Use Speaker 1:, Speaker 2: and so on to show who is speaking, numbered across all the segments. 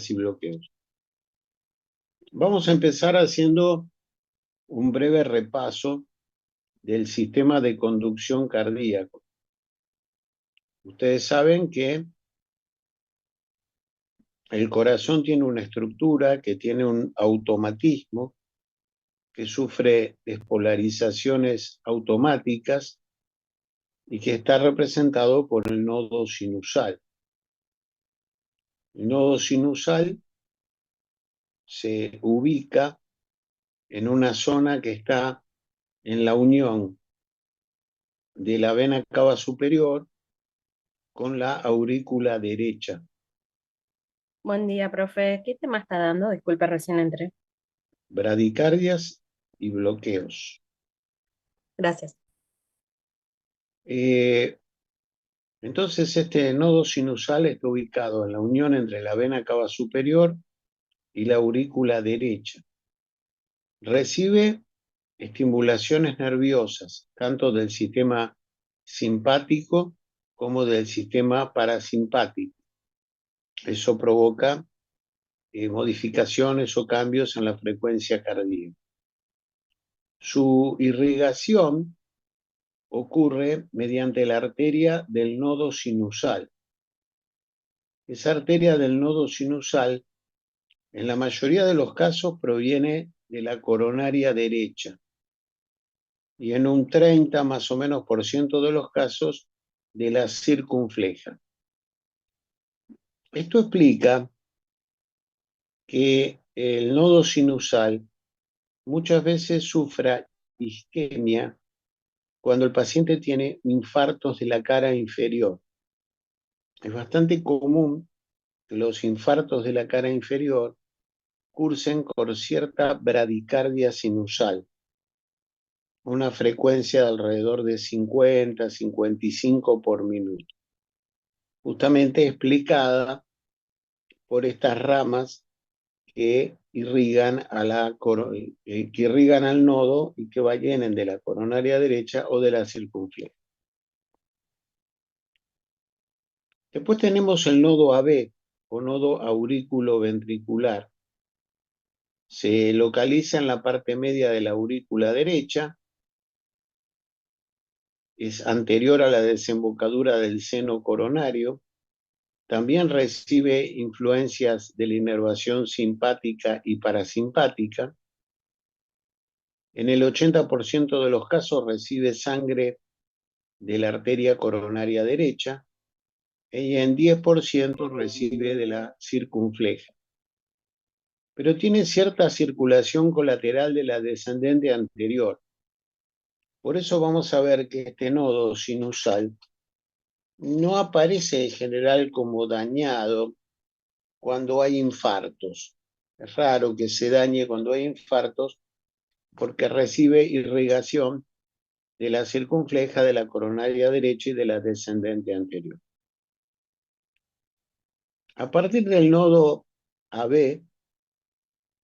Speaker 1: y bloqueos. Vamos a empezar haciendo un breve repaso del sistema de conducción cardíaco. Ustedes saben que el corazón tiene una estructura que tiene un automatismo, que sufre despolarizaciones automáticas y que está representado por el nodo sinusal. El nodo sinusal se ubica en una zona que está en la unión de la vena cava superior con la aurícula derecha.
Speaker 2: Buen día, profe. ¿Qué tema está dando? Disculpe, recién entré.
Speaker 1: Bradicardias y bloqueos.
Speaker 2: Gracias.
Speaker 1: Entonces este nodo sinusal está ubicado en la unión entre la vena cava superior y la aurícula derecha. Recibe estimulaciones nerviosas, tanto del sistema simpático como del sistema parasimpático. Eso provoca modificaciones o cambios en la frecuencia cardíaca. Su irrigación ocurre mediante la arteria del nodo sinusal. Esa arteria del nodo sinusal, en la mayoría de los casos, proviene de la coronaria derecha y en un 30 más o menos por ciento de los casos de la circunfleja. Esto explica que el nodo sinusal muchas veces sufra isquemia cuando el paciente tiene infartos de la cara inferior. Es bastante común que los infartos de la cara inferior cursen con cierta bradicardia sinusal, una frecuencia de alrededor de 50, 55 por minuto, justamente explicada por estas ramas que irrigan al nodo y que vienen de la coronaria derecha o de la circunfleja. Después tenemos el nodo AB o nodo aurículo-ventricular. Se localiza en la parte media de la aurícula derecha, es anterior a la desembocadura del seno coronario. También recibe influencias de la inervación simpática y parasimpática. En el 80% de los casos recibe sangre de la arteria coronaria derecha y en 10% recibe de la circunfleja. Pero tiene cierta circulación colateral de la descendente anterior. Por eso vamos a ver que este nodo sinusal no aparece en general como dañado cuando hay infartos. Es raro que se dañe cuando hay infartos porque recibe irrigación de la circunfleja, de la coronaria derecha y de la descendente anterior. A partir del nodo AB,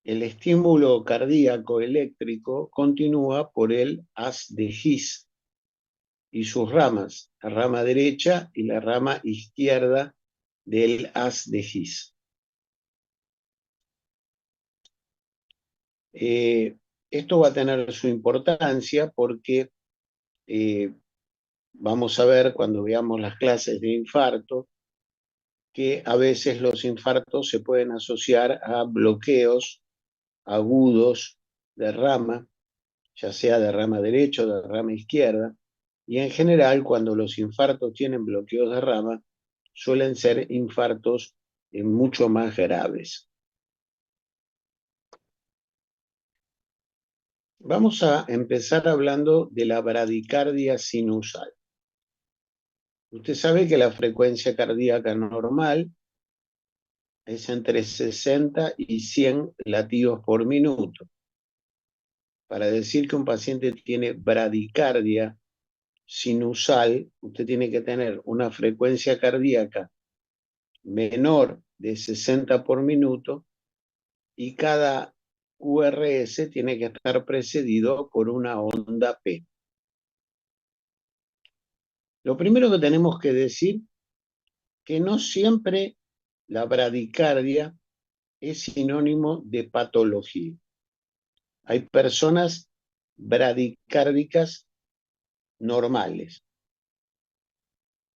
Speaker 1: el estímulo cardíaco eléctrico continúa por el haz de His y sus ramas, la rama derecha y la rama izquierda del haz de His. Esto va a tener su importancia porque vamos a ver cuando veamos las clases de infarto que a veces los infartos se pueden asociar a bloqueos agudos de rama, ya sea de rama derecha o de rama izquierda, y en general cuando los infartos tienen bloqueos de rama, suelen ser infartos mucho más graves. Vamos a empezar hablando de la bradicardia sinusal. Usted sabe que la frecuencia cardíaca normal es entre 60 y 100 latidos por minuto. Para decir que un paciente tiene bradicardia sinusal, usted tiene que tener una frecuencia cardíaca menor de 60 por minuto y cada QRS tiene que estar precedido por una onda P. Lo primero que tenemos que decir que no siempre la bradicardia es sinónimo de patología. Hay personas bradicárdicas normales.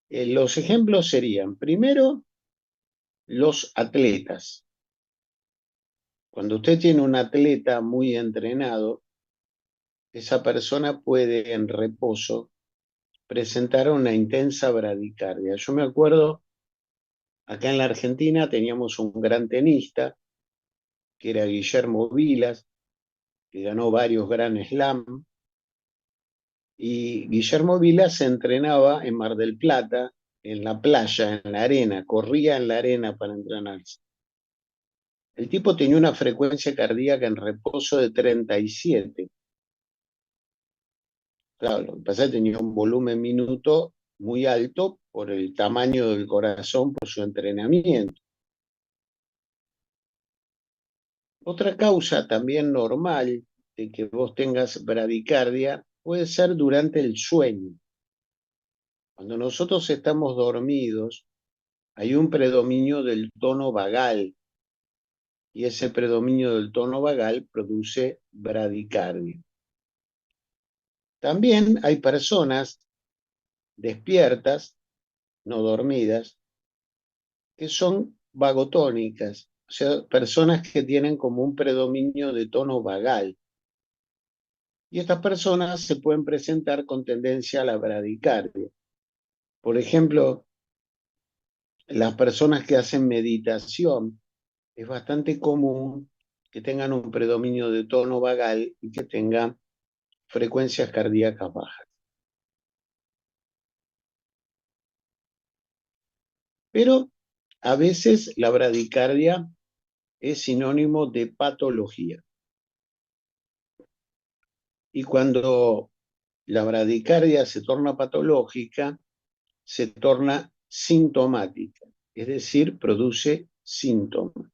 Speaker 1: Los ejemplos serían, primero, los atletas. Cuando usted tiene un atleta muy entrenado, esa persona puede en reposo presentar una intensa bradicardia. Yo me acuerdo, acá en la Argentina teníamos un gran tenista, que era Guillermo Vilas, que ganó varios Grand Slam, y Guillermo Vilas se entrenaba en Mar del Plata, en la playa, en la arena, corría en la arena para entrenarse. El tipo tenía una frecuencia cardíaca en reposo de 37. Claro, lo que pasa es que tenía un volumen minuto muy alto por el tamaño del corazón, por su entrenamiento. Otra causa también normal de que vos tengas bradicardia puede ser durante el sueño. Cuando nosotros estamos dormidos, hay un predominio del tono vagal y ese predominio del tono vagal produce bradicardia. También hay personas despiertas, no dormidas, que son vagotónicas, o sea, personas que tienen como un predominio de tono vagal. Y estas personas se pueden presentar con tendencia a la bradicardia. Por ejemplo, las personas que hacen meditación, es bastante común que tengan un predominio de tono vagal y que tengan frecuencias cardíacas bajas. Pero a veces la bradicardia es sinónimo de patología. Y cuando la bradicardia se torna patológica, se torna sintomática, es decir, produce síntomas.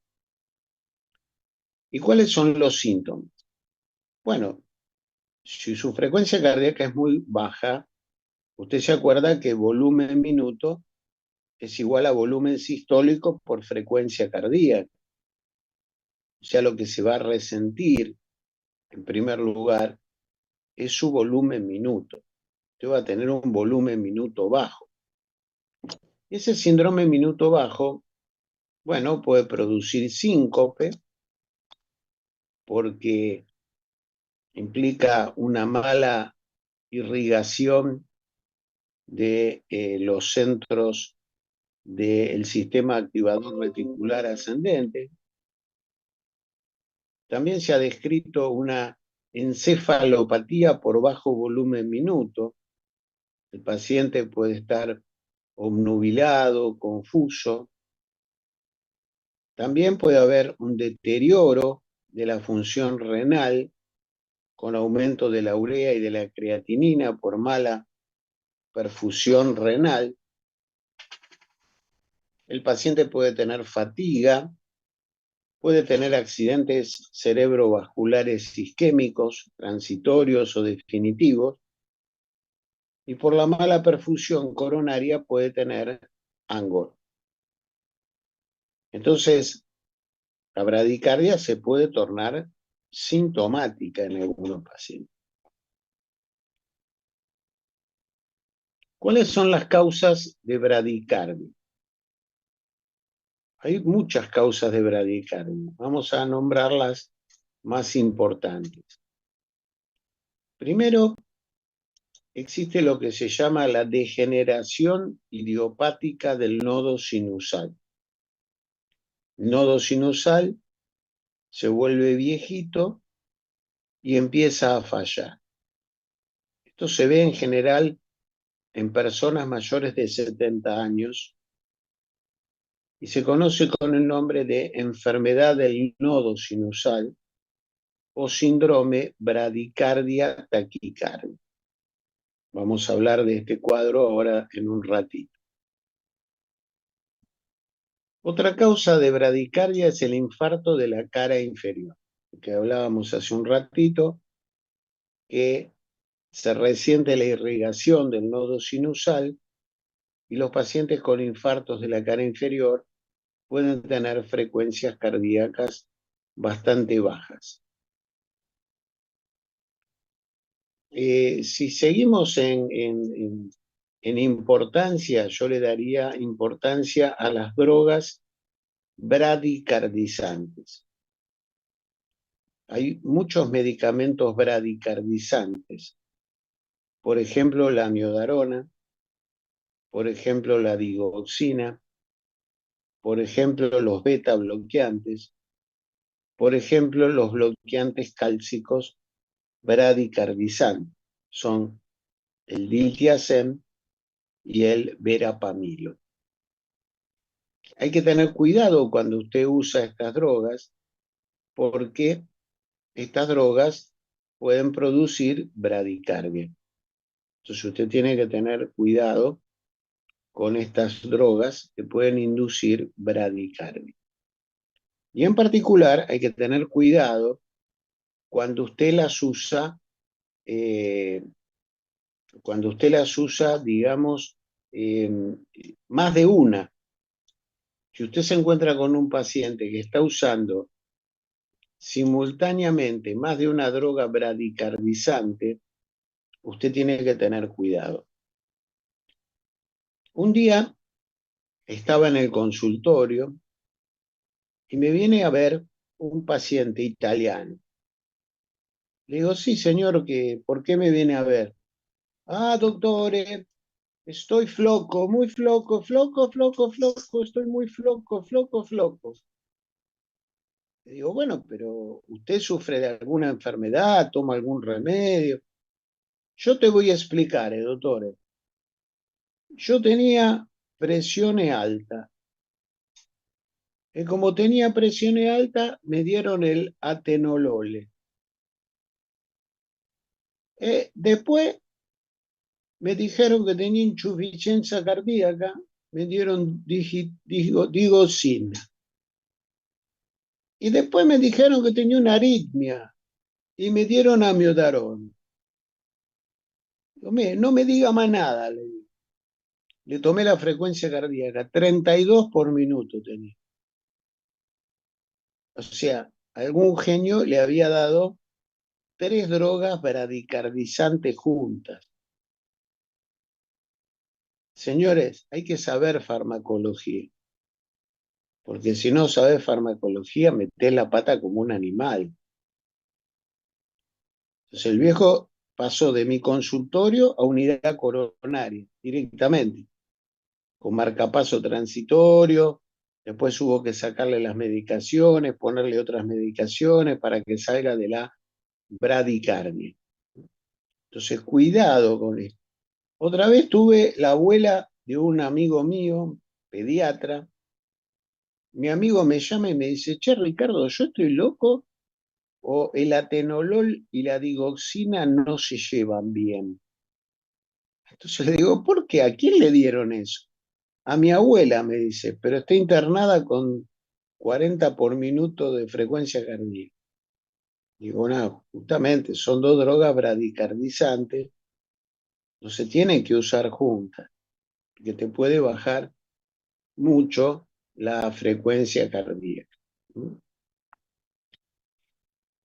Speaker 1: ¿Y cuáles son los síntomas? Bueno, si su frecuencia cardíaca es muy baja, usted se acuerda que volumen minuto es igual a volumen sistólico por frecuencia cardíaca. O sea, lo que se va a resentir, en primer lugar, es su volumen minuto. Usted va a tener un volumen minuto bajo. Ese síndrome minuto bajo, bueno, puede producir síncope porque implica una mala irrigación de los centros del sistema activador reticular ascendente. También se ha descrito una encefalopatía por bajo volumen minuto. El paciente puede estar obnubilado, confuso. También puede haber un deterioro de la función renal con aumento de la urea y de la creatinina por mala perfusión renal. El paciente puede tener fatiga, puede tener accidentes cerebrovasculares isquémicos, transitorios o definitivos, y por la mala perfusión coronaria puede tener angor. Entonces, la bradicardia se puede tornar sintomática en algunos pacientes. ¿Cuáles son las causas de bradicardia? Hay muchas causas de bradicardia. Vamos a nombrar las más importantes. Primero, existe lo que se llama la degeneración idiopática del nodo sinusal. El nodo sinusal se vuelve viejito y empieza a fallar. Esto se ve en general en personas mayores de 70 años y se conoce con el nombre de enfermedad del nodo sinusal o síndrome bradicardia taquicardia. Vamos a hablar de este cuadro ahora en un ratito. Otra causa de bradicardia es el infarto de la cara inferior, que hablábamos hace un ratito, que se resiente la irrigación del nodo sinusal y los pacientes con infartos de la cara inferior pueden tener frecuencias cardíacas bastante bajas. Si seguimos en importancia, yo le daría importancia a las drogas bradicardizantes. Hay muchos medicamentos bradicardizantes, por ejemplo la amiodarona, por ejemplo la digoxina, por ejemplo los beta bloqueantes, por ejemplo los bloqueantes cálcicos bradicardizantes, son el diltiazem y el verapamilo. Hay que tener cuidado cuando usted usa estas drogas porque estas drogas pueden producir bradicardia. Entonces usted tiene que tener cuidado con estas drogas que pueden inducir bradicardia. Y en particular hay que tener cuidado cuando usted las usa, digamos, más de una. Si usted se encuentra con un paciente que está usando simultáneamente más de una droga bradicardizante, usted tiene que tener cuidado. Un día estaba en el consultorio y me viene a ver un paciente italiano. Le digo, sí, señor, ¿por qué me viene a ver? Ah, doctore, estoy floco, muy floco, estoy muy floco, floco. Le digo, bueno, pero ¿usted sufre de alguna enfermedad, toma algún remedio? Yo te voy a explicar, doctore. Yo tenía presión alta. Y como tenía presión alta, me dieron el atenolole. Después me dijeron que tenía insuficiencia cardíaca, me dieron digosina. Y después me dijeron que tenía una aritmia y me dieron amiodarona. No me diga más nada, le digo. Le tomé la frecuencia cardíaca, 32 por minuto tenía. O sea, algún genio le había dado 3 drogas bradicardizantes juntas. Señores, hay que saber farmacología, porque si no sabes farmacología, metés la pata como un animal. Entonces el viejo pasó de mi consultorio a unidad coronaria directamente, con marcapaso transitorio, después hubo que sacarle las medicaciones, ponerle otras medicaciones para que salga de la bradicardia. Entonces, cuidado con esto. Otra vez tuve la abuela de un amigo mío, pediatra. Mi amigo me llama y me dice, che, Ricardo, ¿yo estoy loco o el atenolol y la digoxina no se llevan bien? Entonces le digo, ¿por qué? ¿A quién le dieron eso? A mi abuela, me dice, pero está internada con 40 por minuto de frecuencia cardíaca. Digo, no, justamente son 2 drogas bradicardizantes, no se tienen que usar juntas, porque te puede bajar mucho la frecuencia cardíaca.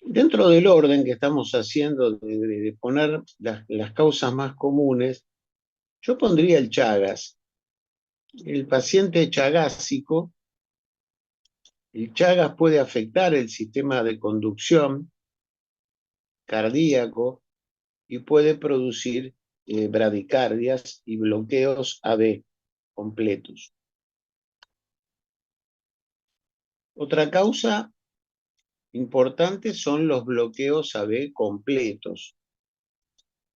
Speaker 1: Dentro del orden que estamos haciendo de poner las causas más comunes, yo pondría el Chagas. El paciente chagásico, el Chagas puede afectar el sistema de conducción cardíaco y puede producir bradicardias y bloqueos AB completos. Otra causa importante son los bloqueos AB completos.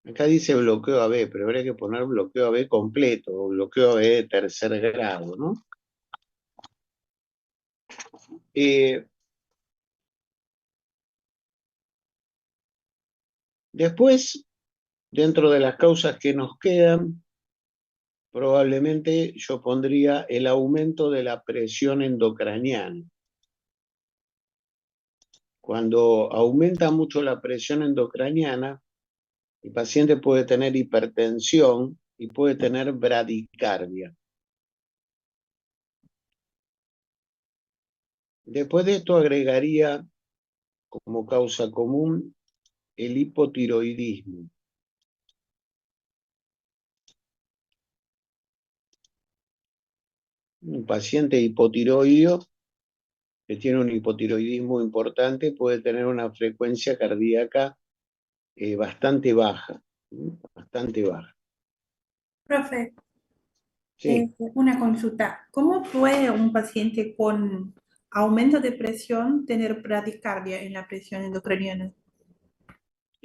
Speaker 1: Acá dice bloqueo AB, pero habría que poner bloqueo AB completo o bloqueo AB de tercer grado, ¿no? Después, dentro de las causas que nos quedan, probablemente yo pondría el aumento de la presión endocraniana. Cuando aumenta mucho la presión endocraniana, el paciente puede tener hipertensión y puede tener bradicardia. Después de esto agregaría como causa común el hipotiroidismo. Un paciente hipotiroideo que tiene un hipotiroidismo importante puede tener una frecuencia cardíaca bastante baja, bastante baja.
Speaker 3: Profe,
Speaker 1: Sí,
Speaker 3: una consulta. ¿Cómo puede un paciente con aumento de presión tener bradicardia en la presión endocrinal?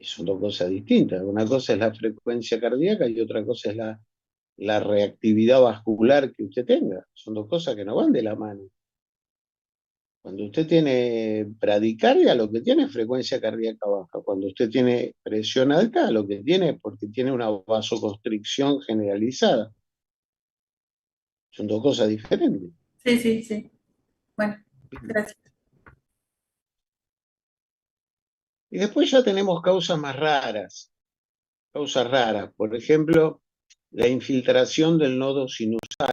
Speaker 1: son dos cosas distintas. Una cosa es la frecuencia cardíaca y otra cosa es la reactividad vascular que usted tenga. Son dos cosas que no van de la mano. Cuando usted tiene bradicardia, lo que tiene es frecuencia cardíaca baja. Cuando usted tiene presión alta, lo que tiene es porque tiene una vasoconstricción generalizada. Son dos cosas diferentes.
Speaker 3: Sí, sí, sí. Bueno, gracias.
Speaker 1: Y después ya tenemos causas más raras. Causas raras. Por ejemplo, la infiltración del nodo sinusal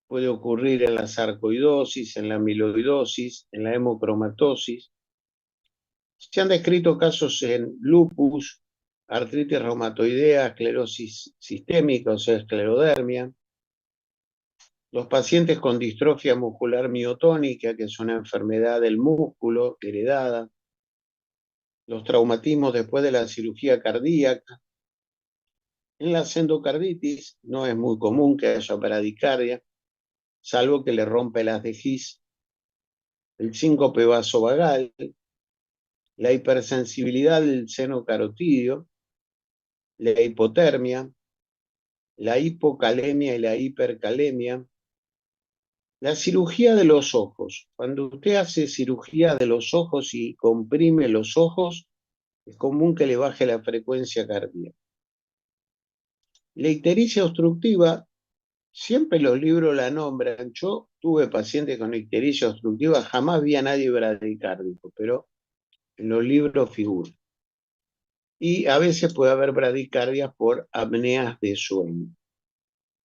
Speaker 1: puede ocurrir en la sarcoidosis, en la amiloidosis, en la hemocromatosis. Se han descrito casos en lupus, artritis reumatoidea, esclerosis sistémica, o sea, esclerodermia. Los pacientes con distrofia muscular miotónica, que es una enfermedad del músculo heredada. Los traumatismos después de la cirugía cardíaca. En la endocarditis no es muy común que haya bradicardia, salvo que le rompe las de His, el síncope vasovagal, la hipersensibilidad del seno carotídeo, la hipotermia, la hipocalemia y la hipercalemia. La cirugía de los ojos. Cuando usted hace cirugía de los ojos y comprime los ojos, es común que le baje la frecuencia cardíaca. La ictericia obstructiva, siempre los libros la nombran. Yo tuve pacientes con ictericia obstructiva, jamás vi a nadie bradicárdico, pero en los libros figura. Y a veces puede haber bradicardias por apneas de sueño.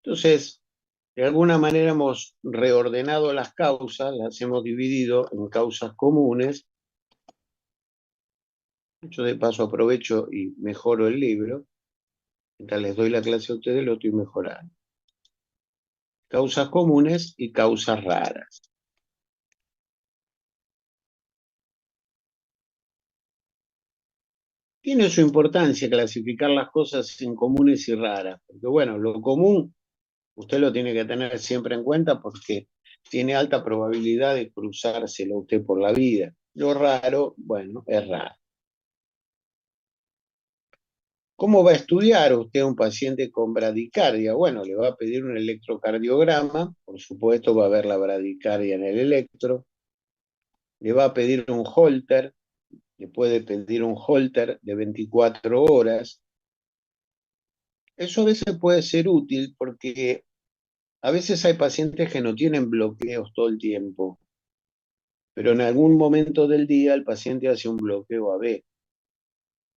Speaker 1: Entonces, de alguna manera hemos reordenado las causas, las hemos dividido en causas comunes. Yo de paso aprovecho y mejoro el libro. Mientras les doy la clase a ustedes, lo estoy mejorando. Causas comunes y causas raras. Tiene su importancia clasificar las cosas en comunes y raras, porque bueno, lo común usted lo tiene que tener siempre en cuenta porque tiene alta probabilidad de cruzárselo usted por la vida. Lo raro, bueno, es raro. ¿Cómo va a estudiar usted a un paciente con bradicardia? Bueno, le va a pedir un electrocardiograma, por supuesto va a ver la bradicardia en el electro, le va a pedir un Holter, le puede pedir un Holter de 24 horas. Eso a veces puede ser útil porque a veces hay pacientes que no tienen bloqueos todo el tiempo, pero en algún momento del día el paciente hace un bloqueo AB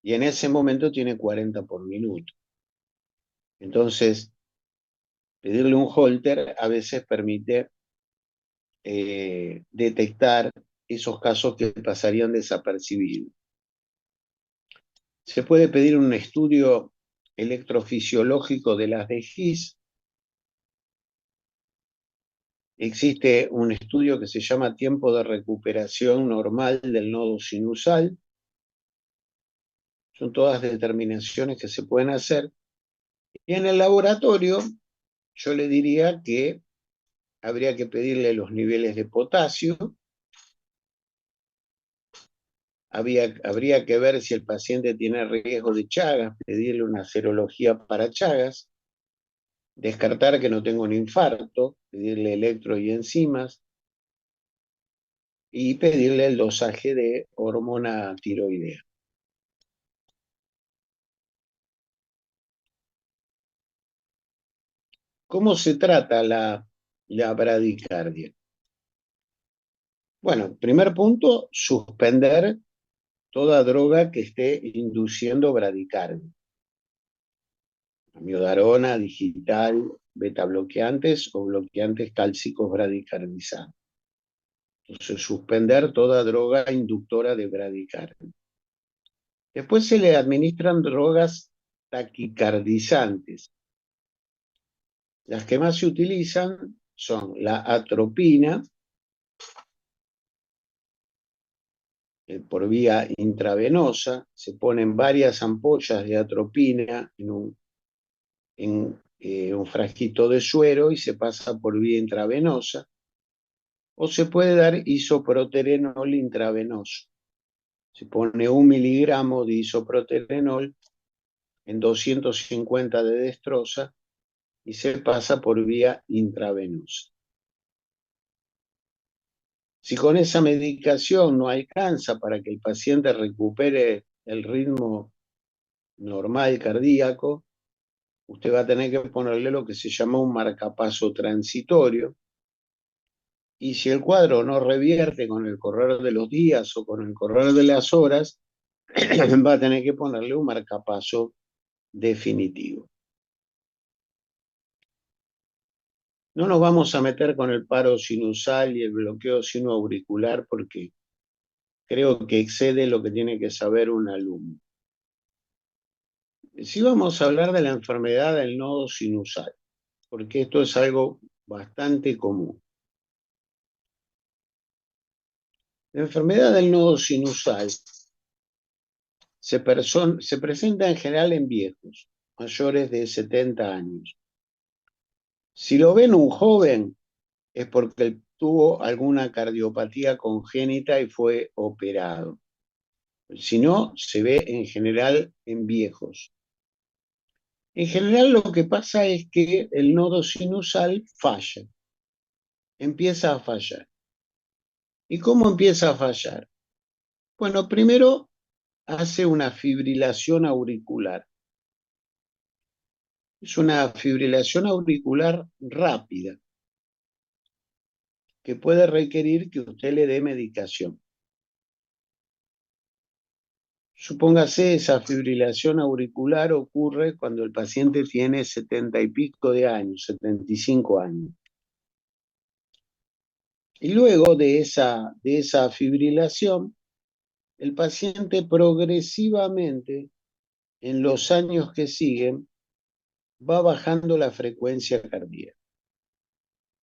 Speaker 1: y en ese momento tiene 40 por minuto. Entonces, pedirle un Holter a veces permite detectar esos casos que pasarían desapercibidos. Se puede pedir un estudio electrofisiológico de las de His. Existe un estudio que se llama tiempo de recuperación normal del nodo sinusal. Son todas determinaciones que se pueden hacer. Y en el laboratorio, yo le diría que habría que pedirle los niveles de potasio. Habría que ver si el paciente tiene riesgo de Chagas, pedirle una serología para Chagas, descartar que no tenga un infarto, pedirle electro y enzimas, y pedirle el dosaje de hormona tiroidea. ¿Cómo se trata la bradicardia? Bueno, primer punto, suspender toda droga que esté induciendo bradicardia. Amiodarona, digital, beta bloqueantes o bloqueantes cálcicos bradicardizantes. Entonces, suspender toda droga inductora de bradicardia. Después se le administran drogas taquicardizantes. Las que más se utilizan son la atropina, por vía intravenosa. Se ponen varias ampollas de atropina en un frasquito de suero y se pasa por vía intravenosa. O se puede dar isoproterenol intravenoso. Se pone 1 miligramo de isoproterenol en 250 de dextrosa y se pasa por vía intravenosa. Si con esa medicación no alcanza para que el paciente recupere el ritmo normal cardíaco, usted va a tener que ponerle lo que se llama un marcapaso transitorio. Y si el cuadro no revierte con el correr de los días o con el correr de las horas, va a tener que ponerle un marcapaso definitivo. No nos vamos a meter con el paro sinusal y el bloqueo sinoauricular porque creo que excede lo que tiene que saber un alumno. Sí vamos a hablar de la enfermedad del nodo sinusal, porque esto es algo bastante común. La enfermedad del nodo sinusal se presenta en general en viejos, mayores de 70 años. Si lo ven un joven, es porque tuvo alguna cardiopatía congénita y fue operado. Si no, se ve en general en viejos. En general lo que pasa es que el nodo sinusal falla, empieza a fallar. ¿Y cómo empieza a fallar? Bueno, primero hace una fibrilación auricular. Es una fibrilación auricular rápida que puede requerir que usted le dé medicación. Supóngase, esa fibrilación auricular ocurre cuando el paciente tiene 70 y pico de años, 75 años. Y luego de esa fibrilación, el paciente progresivamente, en los años que siguen, va bajando la frecuencia cardíaca.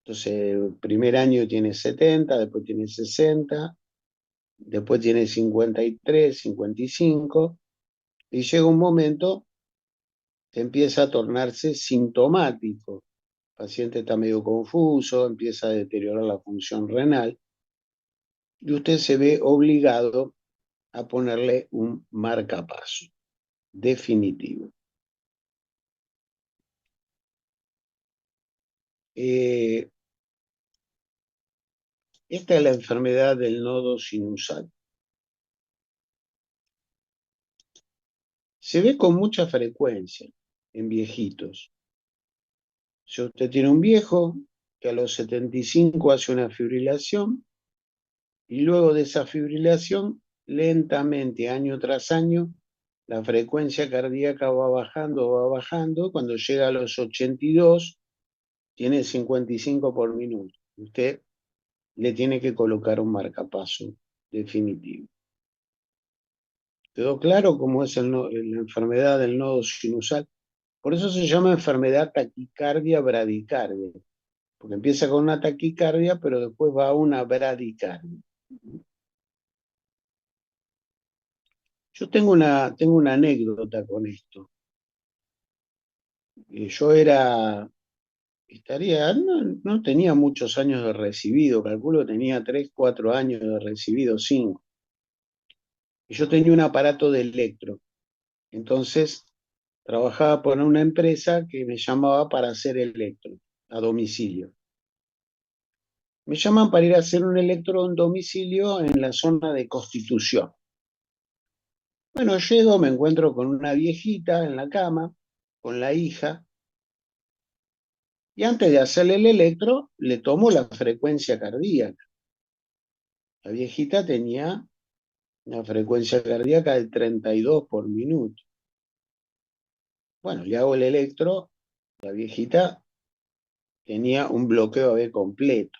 Speaker 1: Entonces, el primer año tiene 70, después tiene 60, después tiene 53, 55, y llega un momento que empieza a tornarse sintomático. El paciente está medio confuso, empieza a deteriorar la función renal, y usted se ve obligado a ponerle un marcapaso definitivo. Esta es la enfermedad del nodo sinusal. Se ve con mucha frecuencia en viejitos. Si usted tiene un viejo que a los 75 hace una fibrilación y luego de esa fibrilación, lentamente, año tras año, la frecuencia cardíaca va bajando. Cuando llega a los 82, tiene 55 por minuto. Usted le tiene que colocar un marcapaso definitivo. ¿Quedó claro cómo es la enfermedad del nodo sinusal? Por eso se llama enfermedad taquicardia bradicardia, porque empieza con una taquicardia, pero después va a una bradicardia. Yo tengo una anécdota con esto. Yo no tenía muchos años de recibido, calculo que tenía 3, 4 años de recibido, 5. Y yo tenía un aparato de electro. Entonces, trabajaba por una empresa que me llamaba para hacer electro a domicilio. Me llaman para ir a hacer un electro en domicilio en la zona de Constitución. Bueno, llego, me encuentro con una viejita en la cama, con la hija, y antes de hacerle el electro, le tomo la frecuencia cardíaca. La viejita tenía una frecuencia cardíaca de 32 por minuto. Bueno, le hago el electro, la viejita tenía un bloqueo AB completo.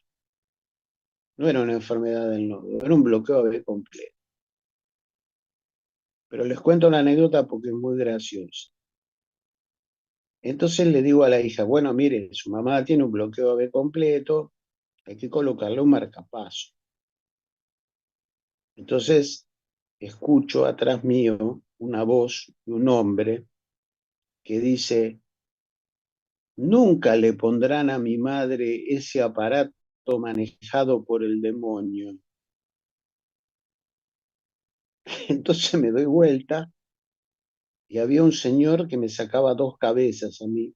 Speaker 1: No era una enfermedad del nodo, era un bloqueo AB completo. Pero les cuento la anécdota porque es muy graciosa. Entonces le digo a la hija, bueno, mire, su mamá tiene un bloqueo AB completo, hay que colocarle un marcapaso. Entonces escucho atrás mío una voz de un hombre que dice, nunca le pondrán a mi madre ese aparato manejado por el demonio. Entonces me doy vuelta y había un señor que me sacaba dos cabezas a mí,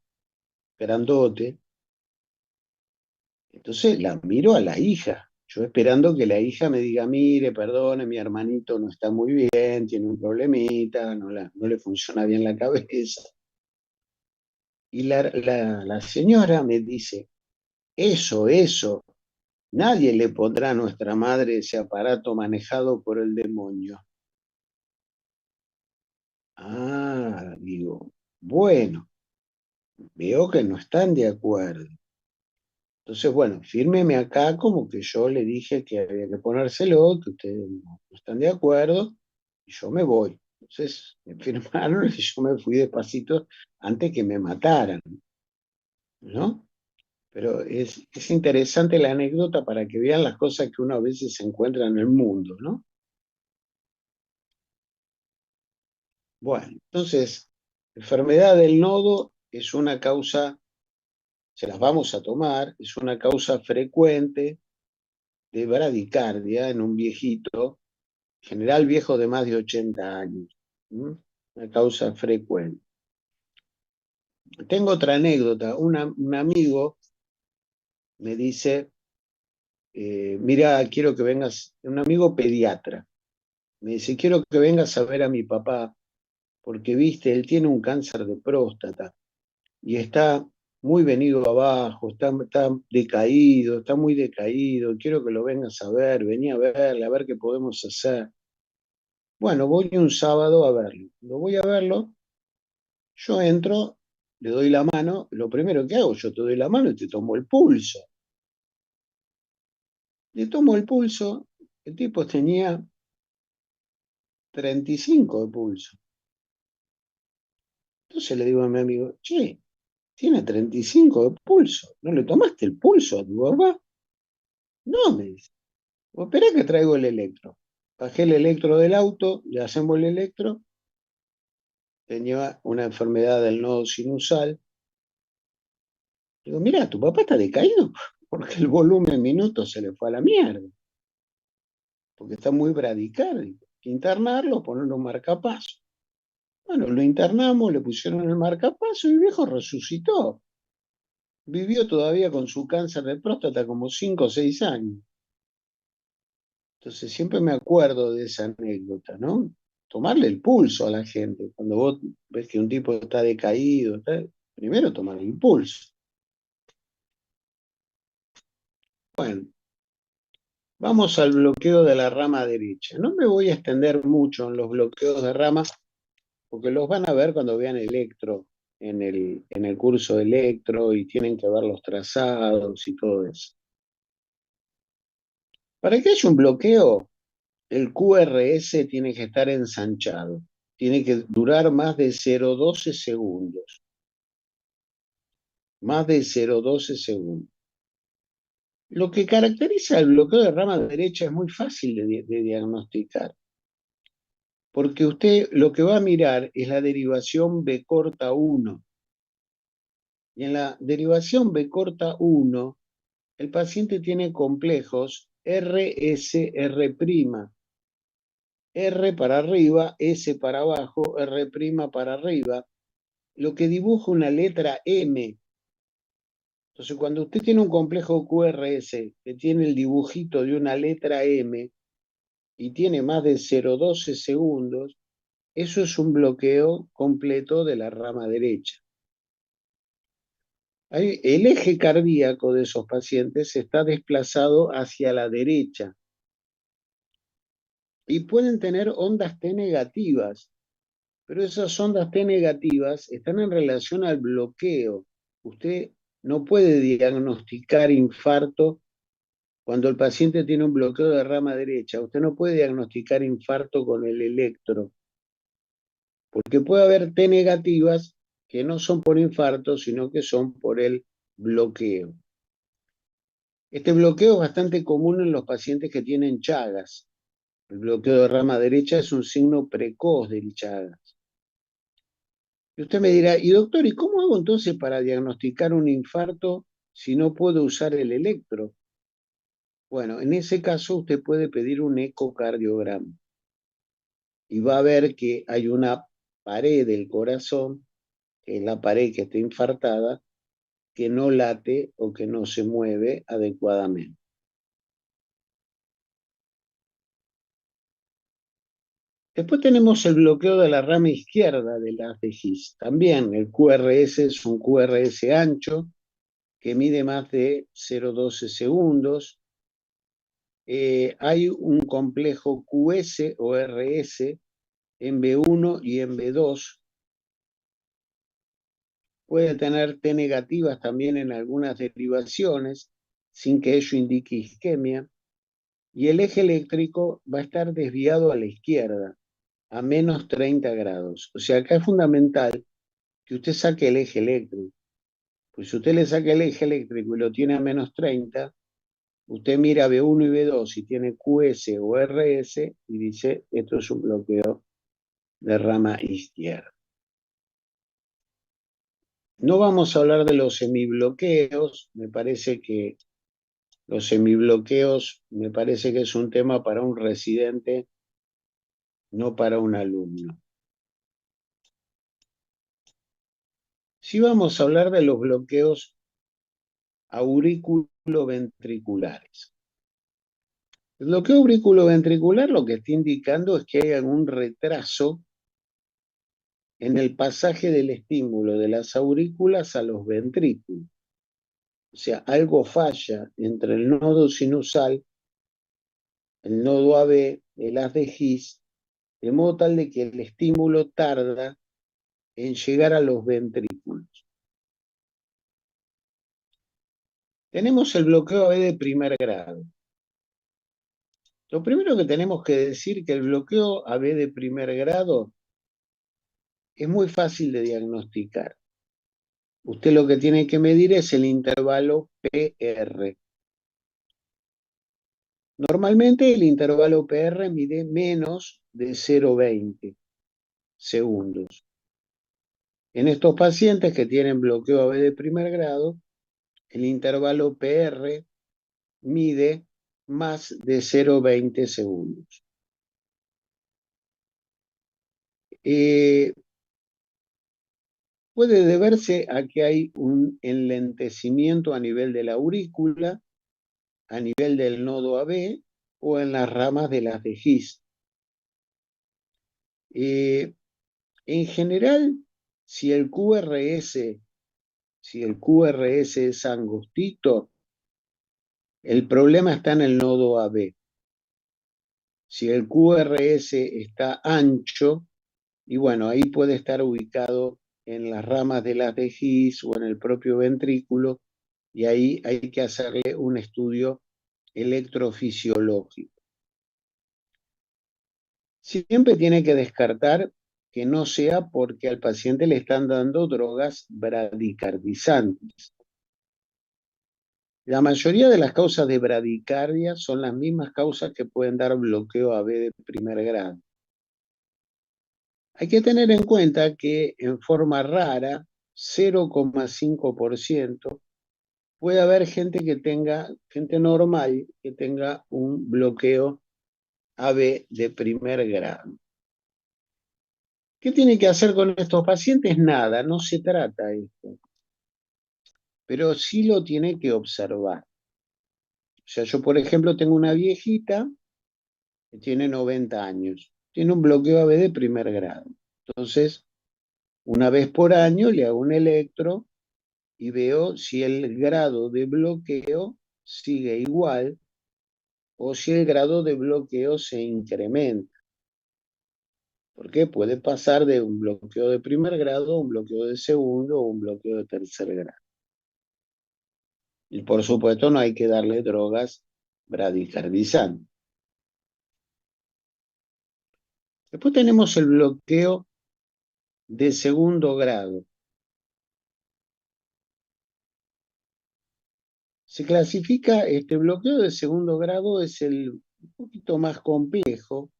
Speaker 1: grandote. Entonces la miro a la hija, yo esperando que la hija me diga, mire, perdone, mi hermanito no está muy bien, tiene un problemita, no le funciona bien la cabeza. Y la señora me dice, eso, nadie le pondrá a nuestra madre ese aparato manejado por el demonio. Ah, digo, bueno, veo que no están de acuerdo. Entonces, bueno, fírmeme acá como que yo le dije que había que ponérselo, que ustedes no están de acuerdo, y yo me voy. Entonces, me firmaron y yo me fui despacito antes que me mataran, ¿no? Pero es interesante la anécdota para que vean las cosas que uno a veces se encuentra en el mundo, ¿no? Bueno, entonces, enfermedad del nodo es una causa, se las vamos a tomar, es una causa frecuente de bradicardia en un viejito, en general viejo de más de 80 años. ¿Mm? Una causa frecuente. Tengo otra anécdota. Un amigo me dice, mira, quiero que vengas, un amigo pediatra, me dice, quiero que vengas a ver a mi papá, porque viste, él tiene un cáncer de próstata y está muy venido abajo, está decaído, está muy decaído, quiero que lo vengas a ver, vení a verle, a ver qué podemos hacer. Bueno, voy un sábado a verlo. Lo voy a verlo, yo entro, le doy la mano, lo primero que hago, yo te doy la mano y te tomo el pulso. Le tomo el pulso, el tipo tenía 35 de pulso. Entonces le digo a mi amigo, che, tiene 35 de pulso, ¿no le tomaste el pulso a tu papá? No, me dice. Espera que traigo el electro. Bajé el electro del auto, le hacemos el electro, tenía una enfermedad del nodo sinusal. Digo, mira, tu papá está decaído porque el volumen en minutos se le fue a la mierda, porque está muy bradicárdico. Internarlo, ponerle un marcapaso. Bueno, lo internamos, le pusieron el marcapaso y el viejo resucitó. Vivió todavía con su cáncer de próstata como 5 o 6 años. Entonces siempre me acuerdo de esa anécdota, ¿no? Tomarle el pulso a la gente. Cuando vos ves que un tipo está decaído, primero tomarle el pulso. Bueno, vamos al bloqueo de la rama derecha. No me voy a extender mucho en los bloqueos de ramas porque los van a ver cuando vean electro en el curso de electro y tienen que ver los trazados y todo eso. Para que haya un bloqueo, el QRS tiene que estar ensanchado. Tiene que durar más de 0,12 segundos. Más de 0,12 segundos. Lo que caracteriza el bloqueo de rama derecha es muy fácil de diagnosticar, porque usted lo que va a mirar es la derivación B corta 1. Y en la derivación B corta 1, el paciente tiene complejos RSR', R para arriba, S para abajo, R' para arriba, lo que dibuja una letra M. Entonces, cuando usted tiene un complejo QRS que tiene el dibujito de una letra M y tiene más de 0,12 segundos, eso es un bloqueo completo de la rama derecha. El eje cardíaco de esos pacientes está desplazado hacia la derecha y pueden tener ondas T negativas, pero esas ondas T negativas están en relación al bloqueo. Usted no puede diagnosticar infarto Cuando el paciente tiene un bloqueo de rama derecha, usted no puede diagnosticar infarto con el electro, porque puede haber T negativas que no son por infarto, sino que son por el bloqueo. Este bloqueo es bastante común en los pacientes que tienen Chagas. El bloqueo de rama derecha es un signo precoz del Chagas. Y usted me dirá, y doctor, ¿y cómo hago entonces para diagnosticar un infarto si no puedo usar el electro? Bueno, en ese caso usted puede pedir un ecocardiograma y va a ver que hay una pared del corazón, que es la pared que está infartada, que no late o que no se mueve adecuadamente. Después tenemos el bloqueo de la rama izquierda de la His. También el QRS es un QRS ancho que mide más de 0,12 segundos. Hay un complejo QS o RS en B1 y en B2. Puede tener T negativas también en algunas derivaciones, sin que ello indique isquemia. Y el eje eléctrico va a estar desviado a la izquierda, a menos 30 grados. O sea, acá es fundamental que usted saque el eje eléctrico. Pues si usted le saca el eje eléctrico y lo tiene a menos 30, usted mira B1 y B2 y tiene QS o RS y dice, esto es un bloqueo de rama izquierda. No vamos a hablar de los semibloqueos, me parece que los semibloqueos, me parece que es un tema para un residente, no para un alumno. Sí vamos a hablar de los bloqueos auriculoventriculares. El bloqueo auriculoventricular lo que está indicando es que hay algún retraso en el pasaje del estímulo de las aurículas a los ventrículos. O sea, algo falla entre el nodo sinusal, el nodo AB, el haz de His, de modo tal de que el estímulo tarda en llegar a los ventrículos. Tenemos el bloqueo AB de primer grado. Lo primero que tenemos que decir que el bloqueo AB de primer grado es muy fácil de diagnosticar. Usted lo que tiene que medir es el intervalo PR. Normalmente el intervalo PR mide menos de 0,20 segundos. En estos pacientes que tienen bloqueo AB de primer grado, el intervalo PR mide más de 0,20 segundos. Puede deberse a que hay un enlentecimiento a nivel de la aurícula, a nivel del nodo AB o en las ramas de las de His. En general, si el QRS es angostito, el problema está en el nodo AB. Si el QRS está ancho, y bueno, ahí puede estar ubicado en las ramas de las de His o en el propio ventrículo, y ahí hay que hacerle un estudio electrofisiológico. Siempre tiene que descartar que no sea porque al paciente le están dando drogas bradicardizantes. La mayoría de las causas de bradicardia son las mismas causas que pueden dar bloqueo AB de primer grado. Hay que tener en cuenta que en forma rara, 0,5%, puede haber gente normal que tenga un bloqueo AB de primer grado. ¿Qué tiene que hacer con estos pacientes? Nada, no se trata esto. Pero sí lo tiene que observar. O sea, yo por ejemplo tengo una viejita que tiene 90 años. Tiene un bloqueo AB de primer grado. Entonces, una vez por año le hago un electro y veo si el grado de bloqueo sigue igual o si el grado de bloqueo se incrementa. Porque puede pasar de un bloqueo de primer grado a un bloqueo de segundo o un bloqueo de tercer grado. Y por supuesto no hay que darle drogas bradicardizante. Después tenemos el bloqueo de segundo grado. Se clasifica, este bloqueo de segundo grado es un poquito más complejo,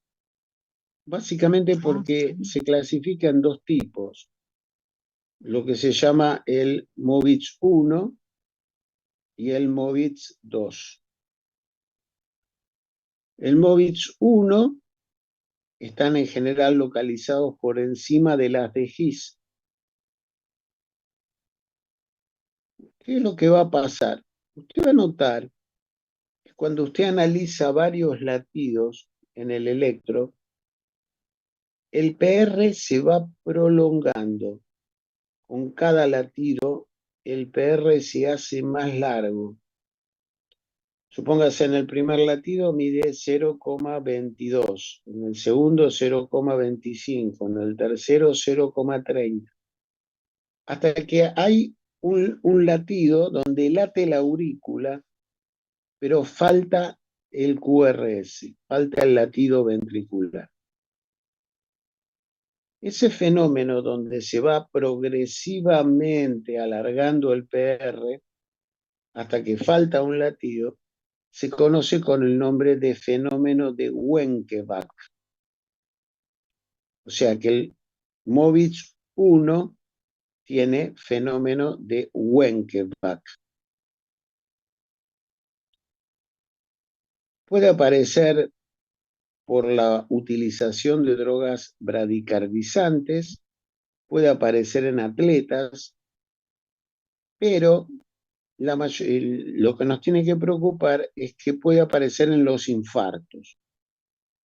Speaker 1: básicamente porque se clasifica en dos tipos, lo que se llama el MOVIX 1 y el MOVIX 2. El MOVIX 1 están en general localizados por encima de las de His. ¿Qué es lo que va a pasar? Usted va a notar que cuando usted analiza varios latidos en el electro, el PR se va prolongando. Con cada latido, el PR se hace más largo. Supóngase en el primer latido mide 0,22, en el segundo 0,25, en el tercero 0,30. Hasta que hay un latido donde late la aurícula, pero falta el QRS, falta el latido ventricular. Ese fenómeno donde se va progresivamente alargando el PR hasta que falta un latido, se conoce con el nombre de fenómeno de Wenckebach. O sea que el MOVIX 1 tiene fenómeno de Wenckebach. Puede aparecer por la utilización de drogas bradicardizantes, puede aparecer en atletas, pero lo que nos tiene que preocupar es que puede aparecer en los infartos,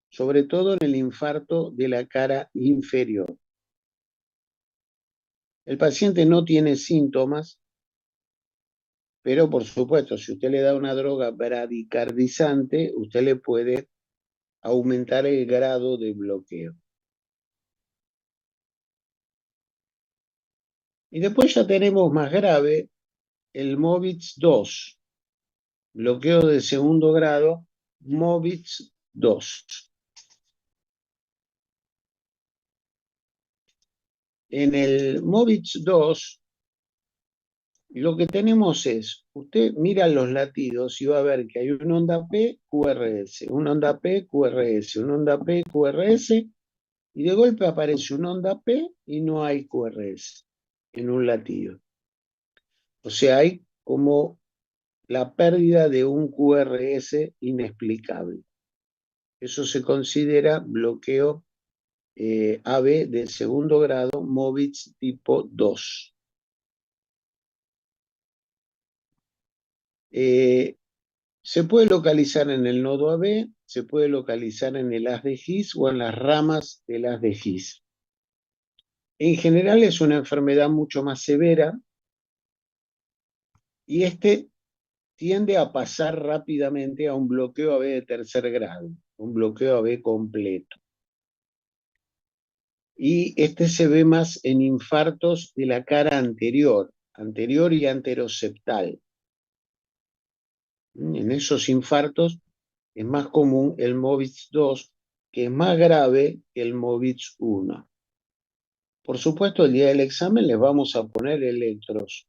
Speaker 1: sobre todo en el infarto de la cara inferior. El paciente no tiene síntomas, pero por supuesto, si usted le da una droga bradicardizante, usted le puede aumentar el grado de bloqueo. Y después ya tenemos más grave el MOVIX 2, bloqueo de segundo grado, MOVIX 2. En el MOVIX 2, lo que tenemos es, usted mira los latidos y va a ver que hay una onda P, QRS, una onda P, QRS, una onda P, QRS, y de golpe aparece una onda P y no hay QRS en un latido. O sea, hay como la pérdida de un QRS inexplicable. Eso se considera bloqueo AB de segundo grado, MOVIX tipo 2. Se puede localizar en el nodo AB, se puede localizar en el haz de His o en las ramas del haz de His. En general es una enfermedad mucho más severa y tiende a pasar rápidamente a un bloqueo AB de tercer grado, un bloqueo AB completo. Y se ve más en infartos de la cara anterior y anteroseptal. En esos infartos es más común el MOVIX 2, que es más grave que el MOVIX 1. Por supuesto, el día del examen les vamos a poner electros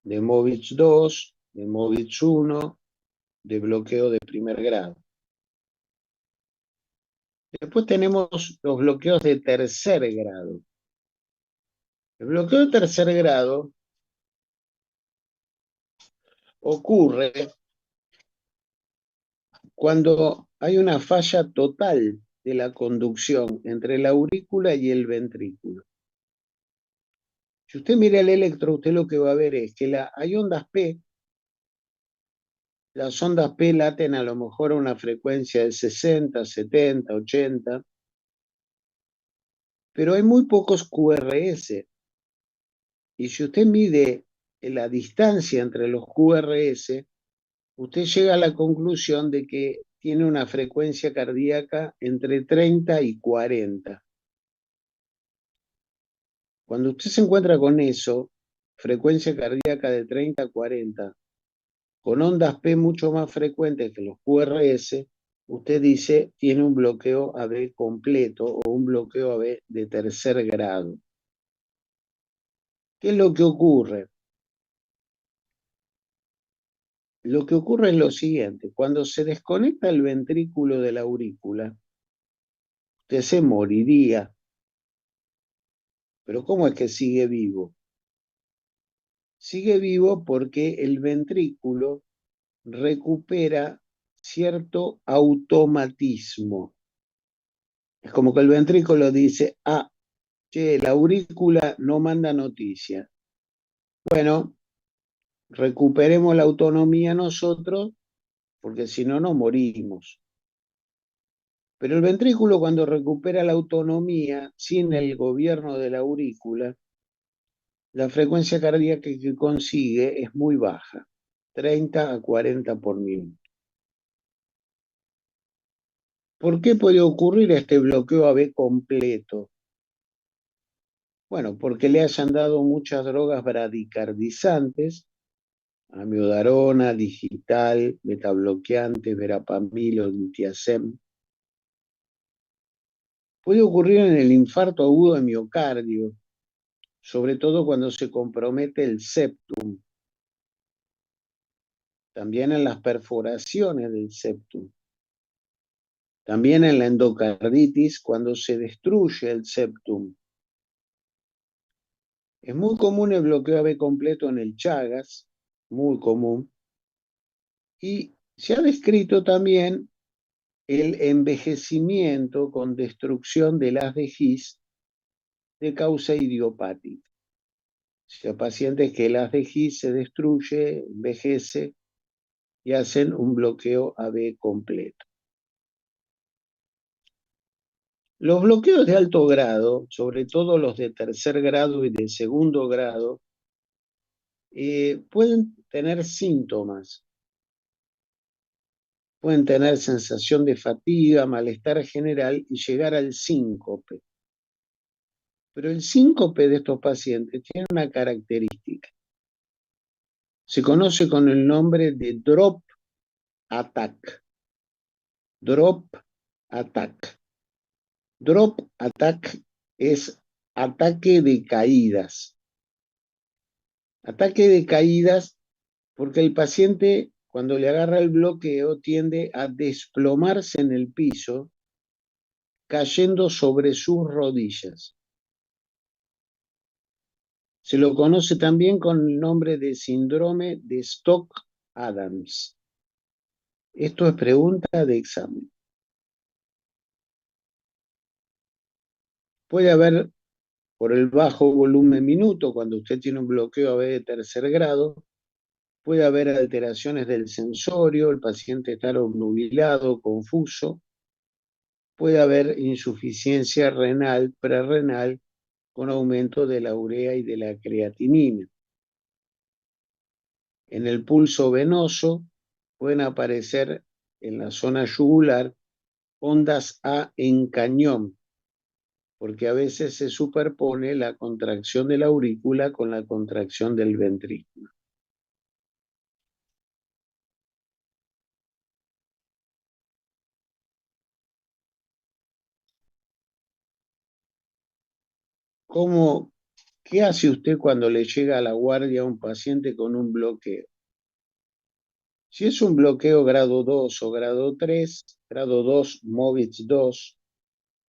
Speaker 1: de MOVIX 2, de MOVIX 1, de bloqueo de primer grado. Después tenemos los bloqueos de tercer grado. El bloqueo de tercer grado ocurre cuando hay una falla total de la conducción entre la aurícula y el ventrículo. Si usted mira el electro, usted lo que va a ver es que hay ondas P. Las ondas P laten a lo mejor a una frecuencia de 60, 70, 80, pero hay muy pocos QRS. Y si usted mide la distancia entre los QRS, usted llega a la conclusión de que tiene una frecuencia cardíaca entre 30 y 40. Cuando usted se encuentra con eso, frecuencia cardíaca de 30 a 40, con ondas P mucho más frecuentes que los QRS, usted dice tiene un bloqueo AB completo o un bloqueo AB de tercer grado. ¿Qué es lo que ocurre? Lo que ocurre es lo siguiente, cuando se desconecta el ventrículo de la aurícula, usted se moriría. Pero ¿cómo es que sigue vivo? Sigue vivo porque el ventrículo recupera cierto automatismo. Es como que el ventrículo dice, ah, che, la aurícula no manda noticia. Bueno, recuperemos la autonomía nosotros, porque si no, nos morimos. Pero el ventrículo cuando recupera la autonomía, sin el gobierno de la aurícula, la frecuencia cardíaca que consigue es muy baja, 30 a 40 por minuto. ¿Por qué puede ocurrir este bloqueo AB completo? Bueno, porque le hayan dado muchas drogas bradicardizantes, amiodarona, digital, betabloqueantes, verapamil o diltiazem. Puede ocurrir en el infarto agudo de miocardio, sobre todo cuando se compromete el septum. También en las perforaciones del septum. También en la endocarditis cuando se destruye el septum. Es muy común el bloqueo AB completo en el Chagas, muy común. Y se ha descrito también el envejecimiento con destrucción del haz de His de causa idiopática. O sea, pacientes que el haz de His se destruye, envejece y hacen un bloqueo AB completo. Los bloqueos de alto grado, sobre todo los de tercer grado y de segundo grado, pueden tener síntomas. Pueden tener sensación de fatiga, malestar general y llegar al síncope. Pero el síncope de estos pacientes tiene una característica. Se conoce con el nombre de drop attack. Drop attack. Drop attack es ataque de caídas. Ataque de caídas porque el paciente, cuando le agarra el bloqueo, tiende a desplomarse en el piso, cayendo sobre sus rodillas. Se lo conoce también con el nombre de síndrome de Stock-Adams. Esto es pregunta de examen. Puede haber, por el bajo volumen minuto, cuando usted tiene un bloqueo AB de tercer grado, puede haber alteraciones del sensorio, el paciente estar obnubilado, confuso, puede haber insuficiencia renal, prerrenal, con aumento de la urea y de la creatinina. En el pulso venoso pueden aparecer en la zona yugular ondas A en cañón, porque a veces se superpone la contracción de la aurícula con la contracción del ventrículo. ¿Qué hace usted cuando le llega a la guardia a un paciente con un bloqueo? Si es un bloqueo grado 2 o grado 3, grado 2, MOVITS 2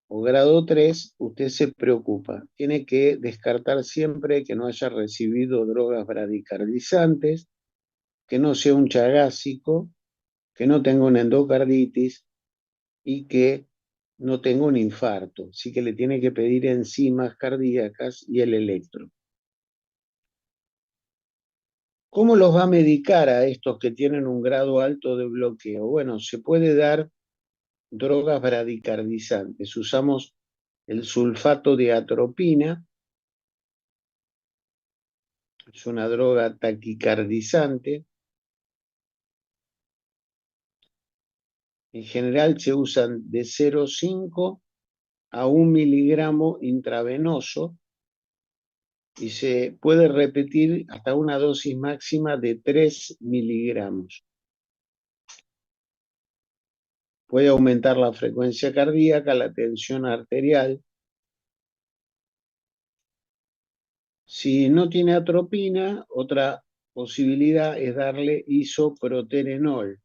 Speaker 1: o grado 3, usted se preocupa. Tiene que descartar siempre que no haya recibido drogas bradicardizantes, que no sea un chagásico, que no tenga una endocarditis y que no tenga un infarto. Así que le tiene que pedir enzimas cardíacas y el electro. ¿Cómo los va a medicar a estos que tienen un grado alto de bloqueo? Bueno, se puede dar drogas bradicardizantes. Usamos el sulfato de atropina, es una droga taquicardizante. En general se usan de 0,5 a 1 miligramo intravenoso y se puede repetir hasta una dosis máxima de 3 miligramos. Puede aumentar la frecuencia cardíaca, la tensión arterial. Si no tiene atropina, otra posibilidad es darle isoproterenol.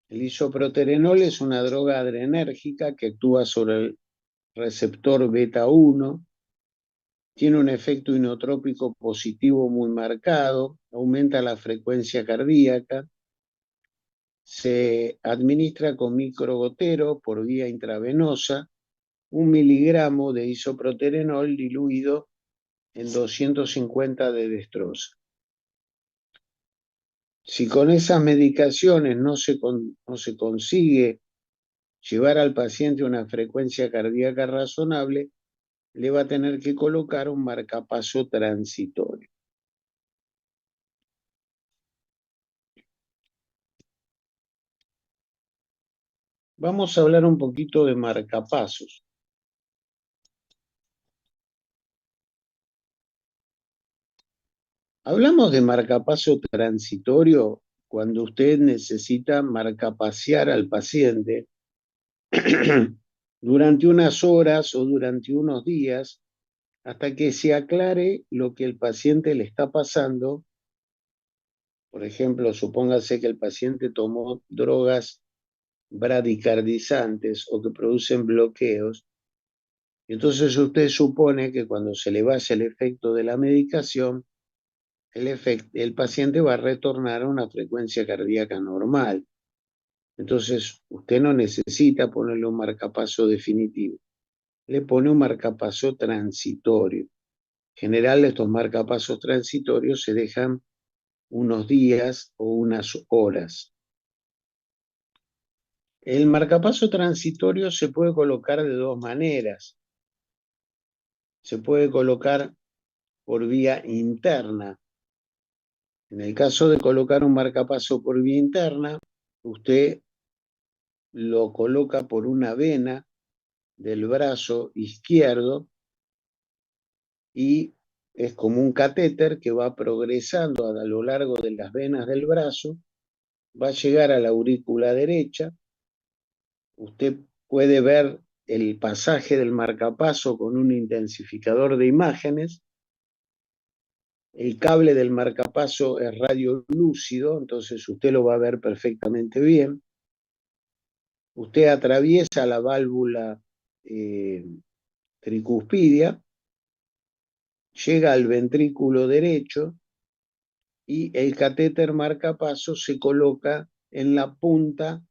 Speaker 1: El isoproterenol es una droga adrenérgica que actúa sobre el receptor beta 1, tiene un efecto inotrópico positivo muy marcado, aumenta la frecuencia cardíaca, se administra con microgotero por vía intravenosa, 1 miligramo de isoproterenol diluido en 250 de dextrosa. Si con esas medicaciones no se consigue llevar al paciente una frecuencia cardíaca razonable, le va a tener que colocar un marcapaso transitorio. Vamos a hablar un poquito de marcapasos. Hablamos de marcapaso transitorio cuando usted necesita marcapasear al paciente durante unas horas o durante unos días hasta que se aclare lo que el paciente le está pasando. Por ejemplo, supóngase que el paciente tomó drogas bradicardizantes o que producen bloqueos. Entonces usted supone que cuando se le vaya el efecto de la medicación, el paciente va a retornar a una frecuencia cardíaca normal. Entonces usted no necesita ponerle un marcapaso definitivo, le pone un marcapaso transitorio. En general, estos marcapasos transitorios se dejan unos días o unas horas. El marcapaso transitorio se puede colocar de dos maneras. Se puede colocar por vía interna. En el caso de colocar un marcapaso por vía interna, usted lo coloca por una vena del brazo izquierdo y es como un catéter que va progresando a lo largo de las venas del brazo, va a llegar a la aurícula derecha. Usted puede ver el pasaje del marcapaso con un intensificador de imágenes. El cable del marcapaso es radiolúcido, entonces usted lo va a ver perfectamente bien. Usted atraviesa la válvula tricuspidia, llega al ventrículo derecho y el catéter marcapaso se coloca en la punta,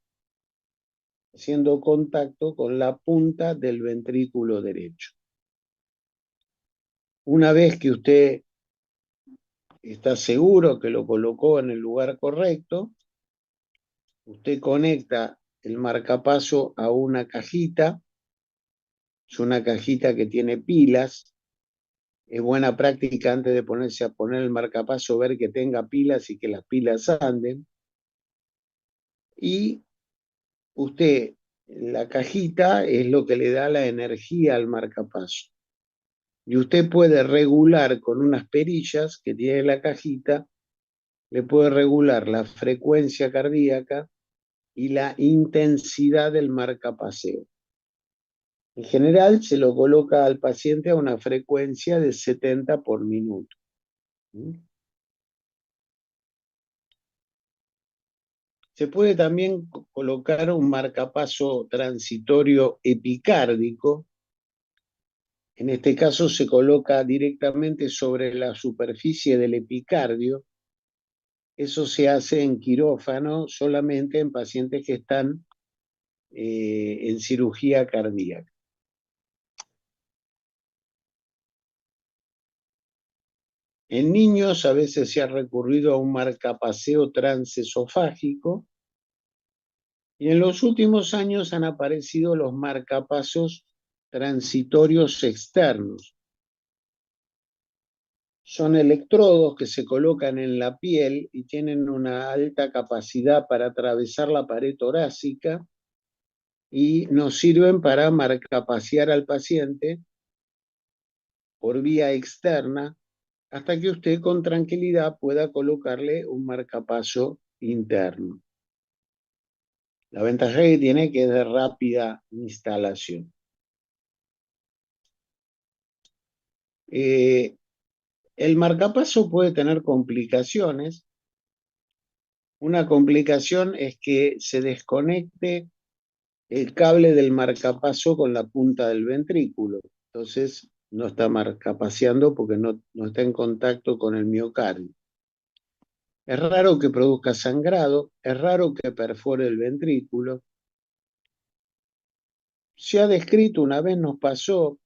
Speaker 1: haciendo contacto con la punta del ventrículo derecho. Una vez que usted está seguro que lo colocó en el lugar correcto, usted conecta el marcapaso a una cajita. Es una cajita que tiene pilas. Es buena práctica antes de ponerse a poner el marcapaso ver que tenga pilas y que las pilas anden. Y usted, la cajita es lo que le da la energía al marcapaso. Y usted puede regular con unas perillas que tiene la cajita, le puede regular la frecuencia cardíaca y la intensidad del marcapaseo. En general se lo coloca al paciente a una frecuencia de 70 por minuto. Se puede también colocar un marcapaso transitorio epicárdico. En este caso se coloca directamente sobre la superficie del epicardio. Eso se hace en quirófano solamente en pacientes que están en cirugía cardíaca. En niños a veces se ha recurrido a un marcapaseo transesofágico y en los últimos años han aparecido los marcapasos transitorios externos. Son electrodos que se colocan en la piel y tienen una alta capacidad para atravesar la pared torácica y nos sirven para marcapasear al paciente por vía externa hasta que usted con tranquilidad pueda colocarle un marcapaso interno. La ventaja que tiene que es de rápida instalación. El marcapaso puede tener complicaciones. Una complicación es que se desconecte el cable del marcapaso con la punta del ventrículo. Entonces no está marcapaseando porque no está en contacto con el miocardio. Es raro que produzca sangrado, es raro que perfore el ventrículo. Se ha descrito, una vez nos pasó,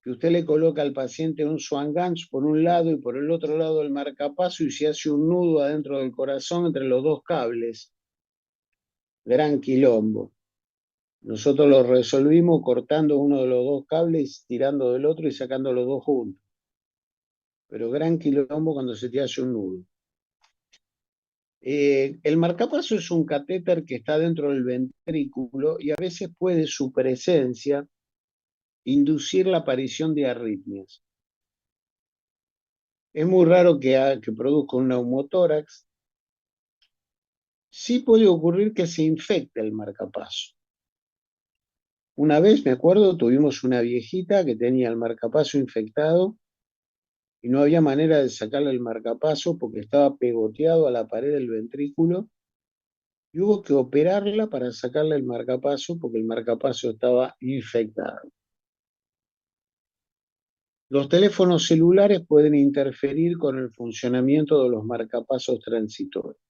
Speaker 1: que usted le coloca al paciente un swan gancho por un lado y por el otro lado el marcapaso y se hace un nudo adentro del corazón entre los dos cables. Gran quilombo. Nosotros lo resolvimos cortando uno de los dos cables, tirando del otro y sacando los dos juntos. Pero gran quilombo cuando se te hace un nudo. El marcapaso es un catéter que está dentro del ventrículo y a veces puede su presencia inducir la aparición de arritmias. Es muy raro que produzca un neumotórax. Sí puede ocurrir que se infecte el marcapaso. Una vez, me acuerdo, tuvimos una viejita que tenía el marcapaso infectado y no había manera de sacarle el marcapaso porque estaba pegoteado a la pared del ventrículo y hubo que operarla para sacarle el marcapaso porque el marcapaso estaba infectado. Los teléfonos celulares pueden interferir con el funcionamiento de los marcapasos transitorios.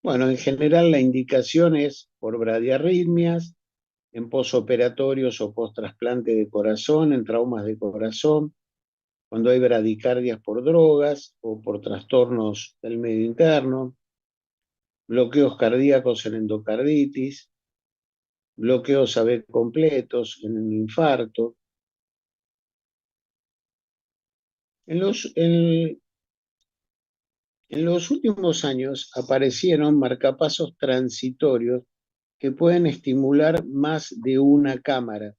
Speaker 1: Bueno, en general la indicación es por bradiarritmias, en posoperatorios o post-trasplante de corazón, en traumas de corazón, cuando hay bradicardias por drogas o por trastornos del medio interno, bloqueos cardíacos en endocarditis, bloqueos AV completos en un infarto. En los últimos años aparecieron marcapasos transitorios que pueden estimular más de una cámara.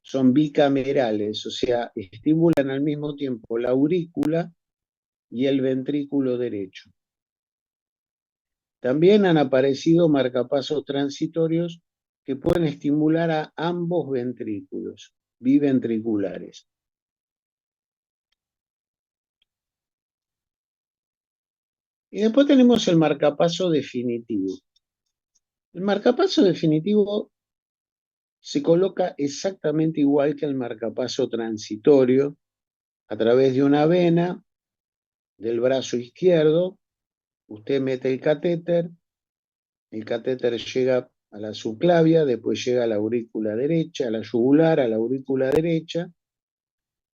Speaker 1: Son bicamerales, o sea, estimulan al mismo tiempo la aurícula y el ventrículo derecho. También han aparecido marcapasos transitorios que pueden estimular a ambos ventrículos, biventriculares. Y después tenemos el marcapaso definitivo. El marcapaso definitivo se coloca exactamente igual que el marcapaso transitorio a través de una vena del brazo izquierdo. Usted mete el catéter llega a la subclavia, después llega a la aurícula derecha, a la yugular, a la aurícula derecha,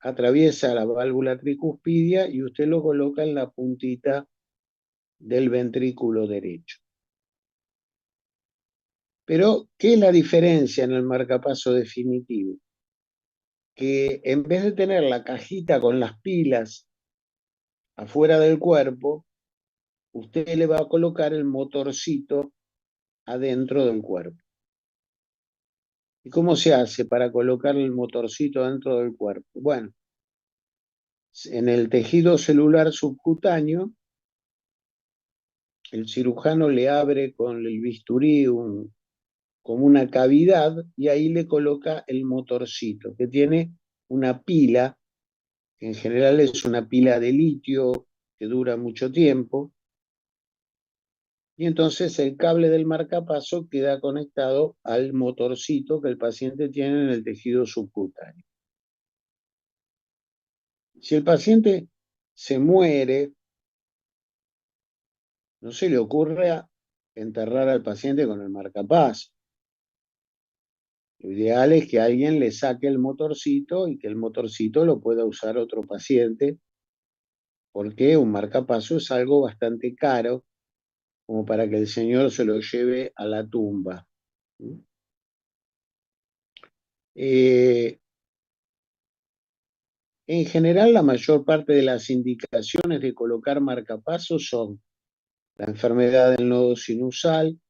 Speaker 1: atraviesa la válvula tricuspidia y usted lo coloca en la puntita del ventrículo derecho. Pero, ¿qué es la diferencia en el marcapaso definitivo? Que en vez de tener la cajita con las pilas afuera del cuerpo, usted le va a colocar el motorcito adentro del cuerpo. ¿Y cómo se hace para colocar el motorcito dentro del cuerpo? Bueno, en el tejido celular subcutáneo, el cirujano le abre con el bisturí como una cavidad y ahí le coloca el motorcito, que tiene una pila, que en general es una pila de litio que dura mucho tiempo, y entonces el cable del marcapaso queda conectado al motorcito que el paciente tiene en el tejido subcutáneo. Si el paciente se muere, no se le ocurre enterrar al paciente con el marcapaso. Lo ideal es que alguien le saque el motorcito y que el motorcito lo pueda usar otro paciente, porque un marcapaso es algo bastante caro como para que el señor se lo lleve a la tumba. En general, la mayor parte de las indicaciones de colocar marcapasos son la enfermedad del nodo sinusal,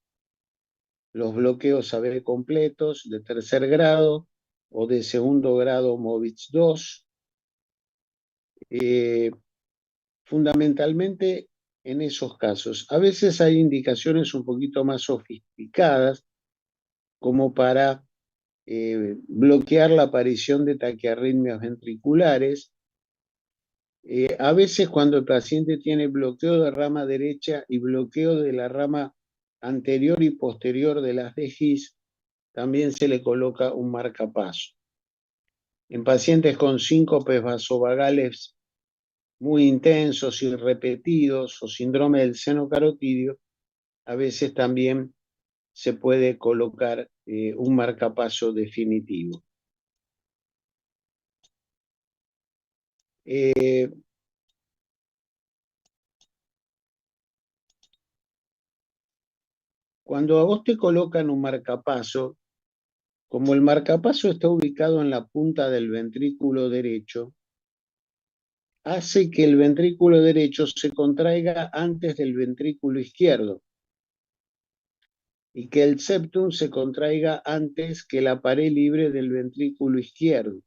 Speaker 1: los bloqueos AB completos de tercer grado o de segundo grado Movitz 2. Fundamentalmente en esos casos. A veces hay indicaciones un poquito más sofisticadas como para bloquear la aparición de taquiarritmias ventriculares. A veces cuando el paciente tiene bloqueo de rama derecha y bloqueo de la rama anterior y posterior de las de His, también se le coloca un marcapaso. En pacientes con síncopes vasovagales muy intensos y repetidos o síndrome del seno carotidio, a veces también se puede colocar un marcapaso definitivo. Cuando a vos te colocan un marcapaso, como el marcapaso está ubicado en la punta del ventrículo derecho, hace que el ventrículo derecho se contraiga antes del ventrículo izquierdo y que el septum se contraiga antes que la pared libre del ventrículo izquierdo.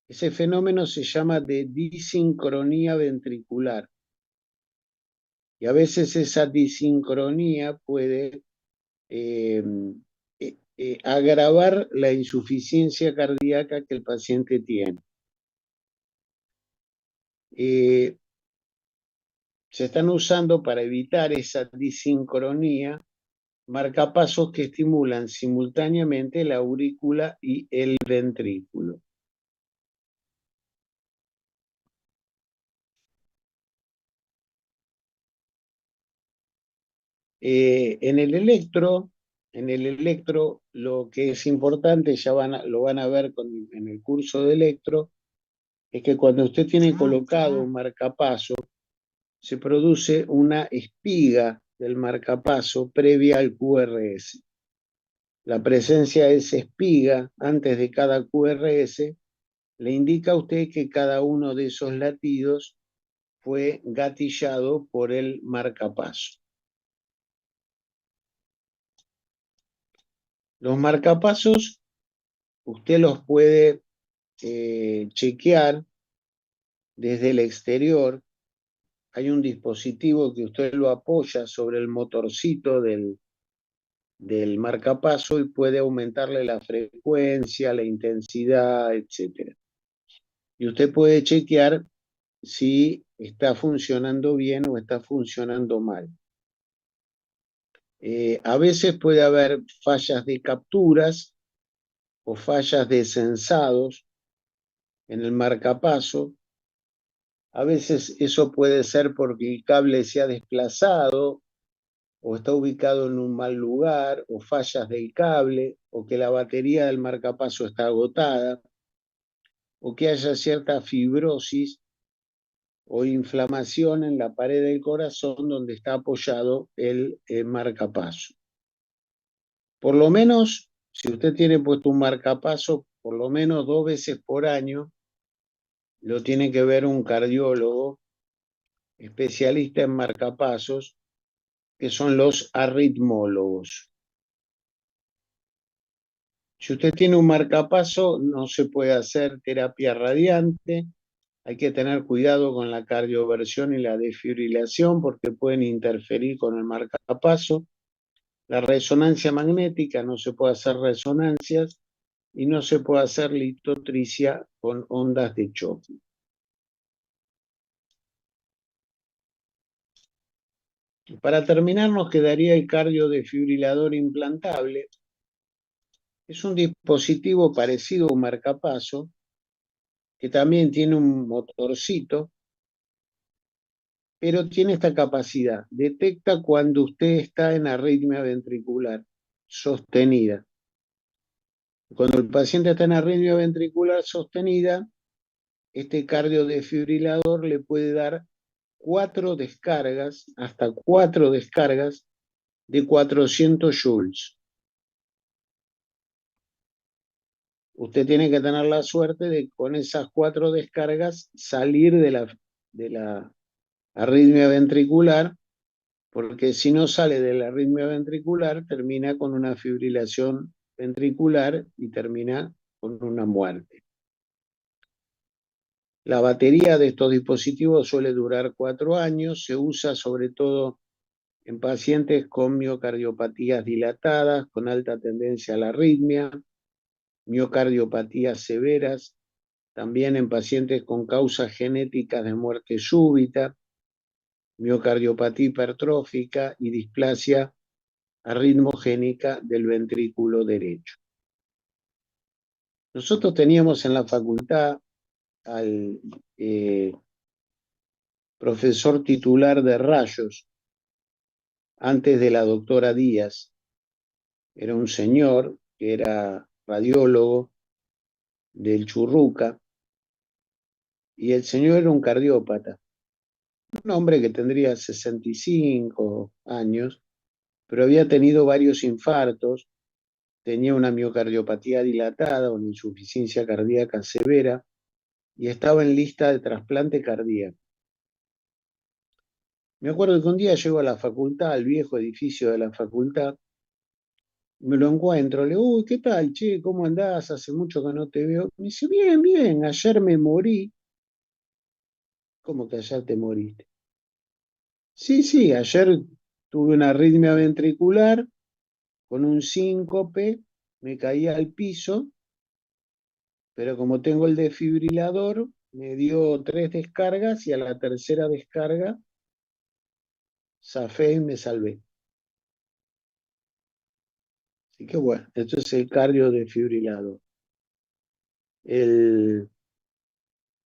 Speaker 1: Ese fenómeno se llama de disincronía ventricular. Y a veces esa disincronía puede agravar la insuficiencia cardíaca que el paciente tiene. Se están usando para evitar esa disincronía marcapasos que estimulan simultáneamente la aurícula y el ventrículo. En el electro lo que es importante, ya lo van a ver en el curso de electro, es que cuando usted tiene colocado un marcapaso, se produce una espiga del marcapaso previa al QRS. La presencia de esa espiga antes de cada QRS le indica a usted que cada uno de esos latidos fue gatillado por el marcapaso. Los marcapasos usted los puede chequear desde el exterior. Hay un dispositivo que usted lo apoya sobre el motorcito del marcapaso y puede aumentarle la frecuencia, la intensidad, etc. Y usted puede chequear si está funcionando bien o está funcionando mal. A veces puede haber fallas de capturas o fallas de sensados en el marcapaso. A veces eso puede ser porque el cable se ha desplazado o está ubicado en un mal lugar, o fallas del cable, o que la batería del marcapaso está agotada, o que haya cierta fibrosis o inflamación en la pared del corazón donde está apoyado el marcapaso. Por lo menos, si usted tiene puesto un marcapaso, por lo menos 2 veces por año, lo tiene que ver un cardiólogo especialista en marcapasos, que son los arritmólogos. Si usted tiene un marcapaso, no se puede hacer terapia radiante. Hay que tener cuidado con la cardioversión y la desfibrilación porque pueden interferir con el marcapaso. La resonancia magnética, no se puede hacer resonancias y no se puede hacer litotricia con ondas de choque. Para terminar, nos quedaría el cardiodesfibrilador implantable. Es un dispositivo parecido a un marcapaso, que también tiene un motorcito, pero tiene esta capacidad. Detecta cuando usted está en arritmia ventricular sostenida. Cuando el paciente está en arritmia ventricular sostenida, este cardiodesfibrilador le puede dar 4 descargas, hasta 4 descargas de 400 joules. Usted tiene que tener la suerte de con esas 4 descargas salir de la arritmia ventricular porque si no sale de la arritmia ventricular, termina con una fibrilación ventricular y termina con una muerte. La batería de estos dispositivos suele durar 4 años, se usa sobre todo en pacientes con miocardiopatías dilatadas, con alta tendencia a la arritmia, miocardiopatías severas, también en pacientes con causas genéticas de muerte súbita, miocardiopatía hipertrófica y displasia arritmogénica del ventrículo derecho. Nosotros teníamos en la facultad al profesor titular de rayos, antes de la doctora Díaz. Era un señor que era radiólogo del Churruca, y el señor era un cardiópata, un hombre que tendría 65 años, pero había tenido varios infartos, tenía una miocardiopatía dilatada, una insuficiencia cardíaca severa, y estaba en lista de trasplante cardíaco. Me acuerdo que un día llego a la facultad, al viejo edificio de la facultad, me lo encuentro, le digo, uy, ¿qué tal, che? ¿Cómo andás? Hace mucho que no te veo. Me dice, bien, bien, ayer me morí. ¿Cómo que ayer te moriste? Sí, sí, ayer tuve una arritmia ventricular con un síncope, me caí al piso, pero como tengo el desfibrilador, me dio 3 descargas y a la tercera descarga zafé y me salvé. Así que bueno, esto es el cardiodesfibrilador.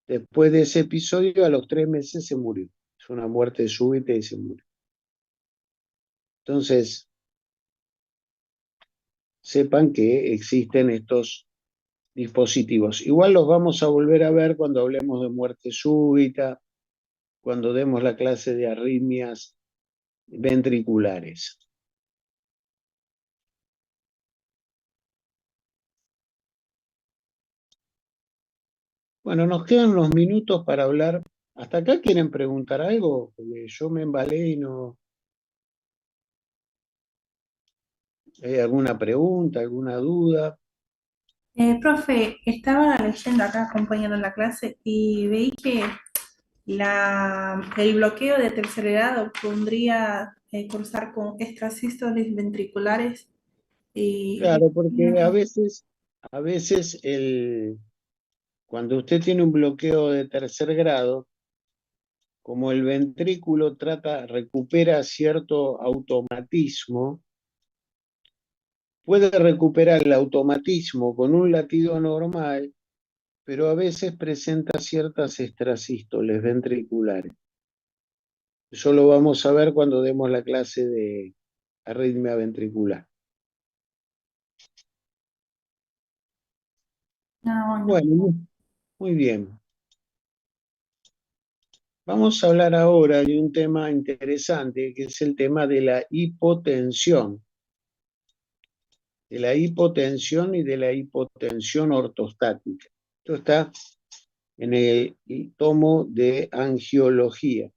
Speaker 1: Después de ese episodio, a los 3 meses se murió. Es una muerte súbita y se murió. Entonces, sepan que existen estos dispositivos. Igual los vamos a volver a ver cuando hablemos de muerte súbita, cuando demos la clase de arritmias ventriculares. Bueno, nos quedan unos minutos para hablar. ¿Hasta acá quieren preguntar algo? Porque yo me embalé y no... ¿Hay alguna pregunta, alguna duda?
Speaker 3: Profe, estaba leyendo acá, acompañando la clase, y veí que el bloqueo de tercer grado podría cursar con extrasístoles ventriculares y
Speaker 1: Claro, porque a veces cuando usted tiene un bloqueo de tercer grado, como el ventrículo recupera cierto automatismo, puede recuperar el automatismo con un latido normal, pero a veces presenta ciertas extrasístoles ventriculares. Eso lo vamos a ver cuando demos la clase de arritmia ventricular.
Speaker 3: bueno.
Speaker 1: Bueno, muy bien. Vamos a hablar ahora de un tema interesante, que es el tema de la hipotensión y de la hipotensión ortostática. Esto está en el tomo de angiología.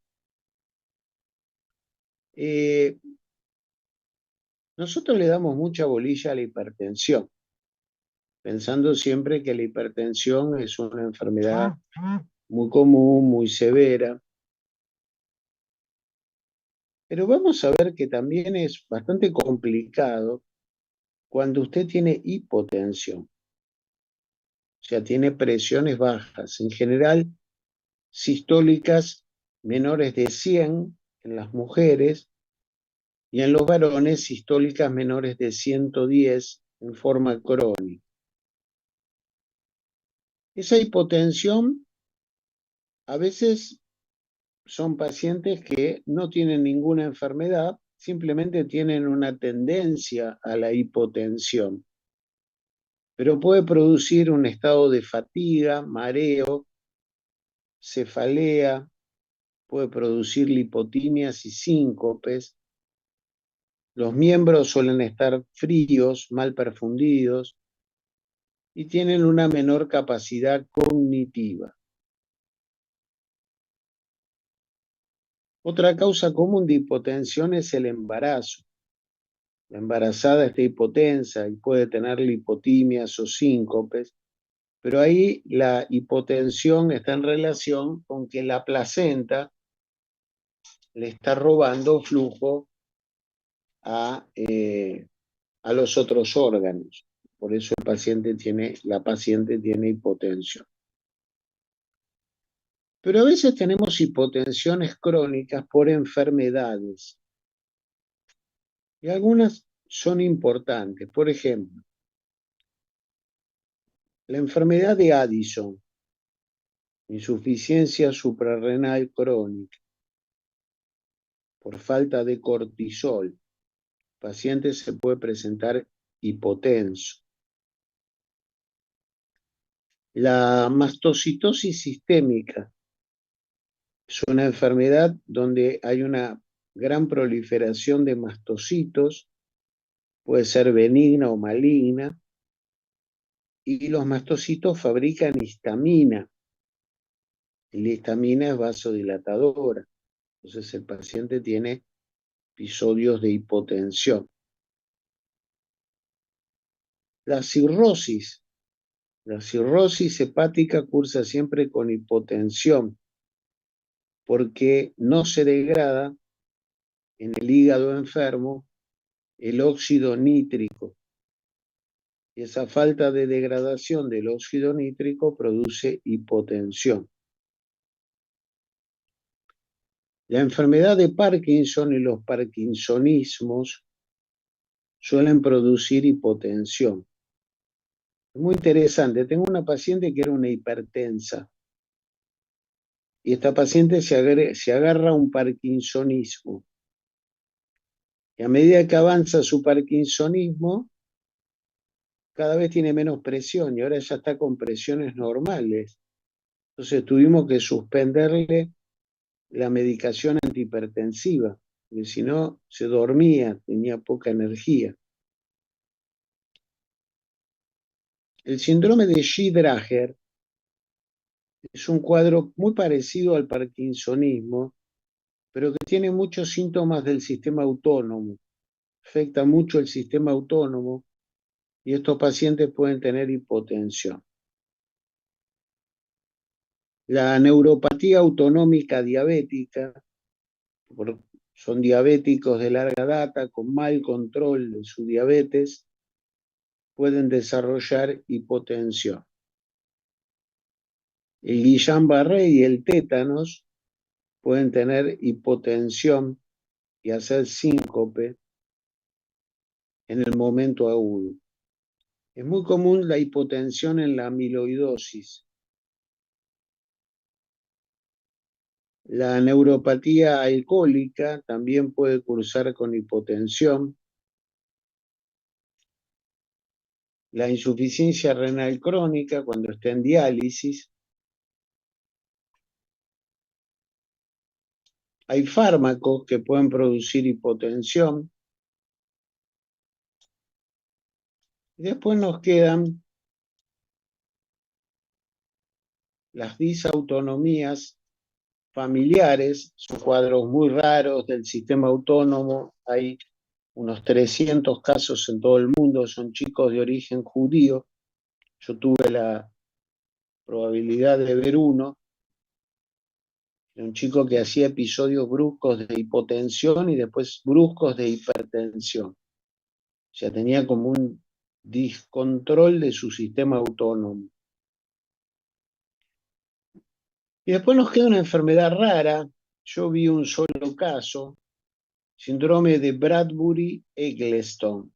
Speaker 1: Nosotros le damos mucha bolilla a la hipertensión, pensando siempre que la hipertensión es una enfermedad muy común, muy severa. Pero vamos a ver que también es bastante complicado cuando usted tiene hipotensión, o sea, tiene presiones bajas, en general sistólicas menores de 100 en las mujeres y en los varones sistólicas menores de 110 en forma crónica. Esa hipotensión a veces son pacientes que no tienen ninguna enfermedad, simplemente tienen una tendencia a la hipotensión, pero puede producir un estado de fatiga, mareo, cefalea, puede producir lipotimias y síncopes. Los miembros suelen estar fríos, mal perfundidos y tienen una menor capacidad cognitiva. Otra causa común de hipotensión es el embarazo. La embarazada está hipotensa y puede tener lipotimias o síncopes, pero ahí la hipotensión está en relación con que la placenta le está robando flujo a los otros órganos. Por eso la paciente tiene hipotensión. Pero a veces tenemos hipotensiones crónicas por enfermedades. Y algunas son importantes. Por ejemplo, la enfermedad de Addison, insuficiencia suprarrenal crónica, por falta de cortisol. El paciente se puede presentar hipotenso. La mastocitosis sistémica es una enfermedad donde hay una gran proliferación de mastocitos, puede ser benigna o maligna, y los mastocitos fabrican histamina. Y la histamina es vasodilatadora, entonces el paciente tiene episodios de hipotensión. La cirrosis hepática cursa siempre con hipotensión, porque no se degrada en el hígado enfermo el óxido nítrico. Y esa falta de degradación del óxido nítrico produce hipotensión. La enfermedad de Parkinson y los parkinsonismos suelen producir hipotensión. Es muy interesante. Tengo una paciente que era una hipertensa. Y esta paciente se agarra a un parkinsonismo. Y a medida que avanza su parkinsonismo, cada vez tiene menos presión y ahora ya está con presiones normales. Entonces tuvimos que suspenderle la medicación antihipertensiva, porque si no se dormía, tenía poca energía. El síndrome de Schidrager es un cuadro muy parecido al parkinsonismo, pero que tiene muchos síntomas del sistema autónomo. Afecta mucho el sistema autónomo y estos pacientes pueden tener hipotensión. La neuropatía autonómica diabética, son diabéticos de larga data con mal control de su diabetes, pueden desarrollar hipotensión. El Guillain-Barré y el tétanos pueden tener hipotensión y hacer síncope en el momento agudo. Es muy común la hipotensión en la amiloidosis. La neuropatía alcohólica también puede cursar con hipotensión. La insuficiencia renal crónica cuando está en diálisis. Hay fármacos que pueden producir hipotensión. Y después nos quedan las disautonomías familiares, son cuadros muy raros del sistema autónomo. Hay unos 300 casos en todo el mundo, son chicos de origen judío. Yo tuve la probabilidad de ver uno. Era un chico que hacía episodios bruscos de hipotensión y después bruscos de hipertensión. O sea, tenía como un descontrol de su sistema autónomo. Y después nos queda una enfermedad rara. Yo vi un solo caso, síndrome de Bradbury-Eggleston.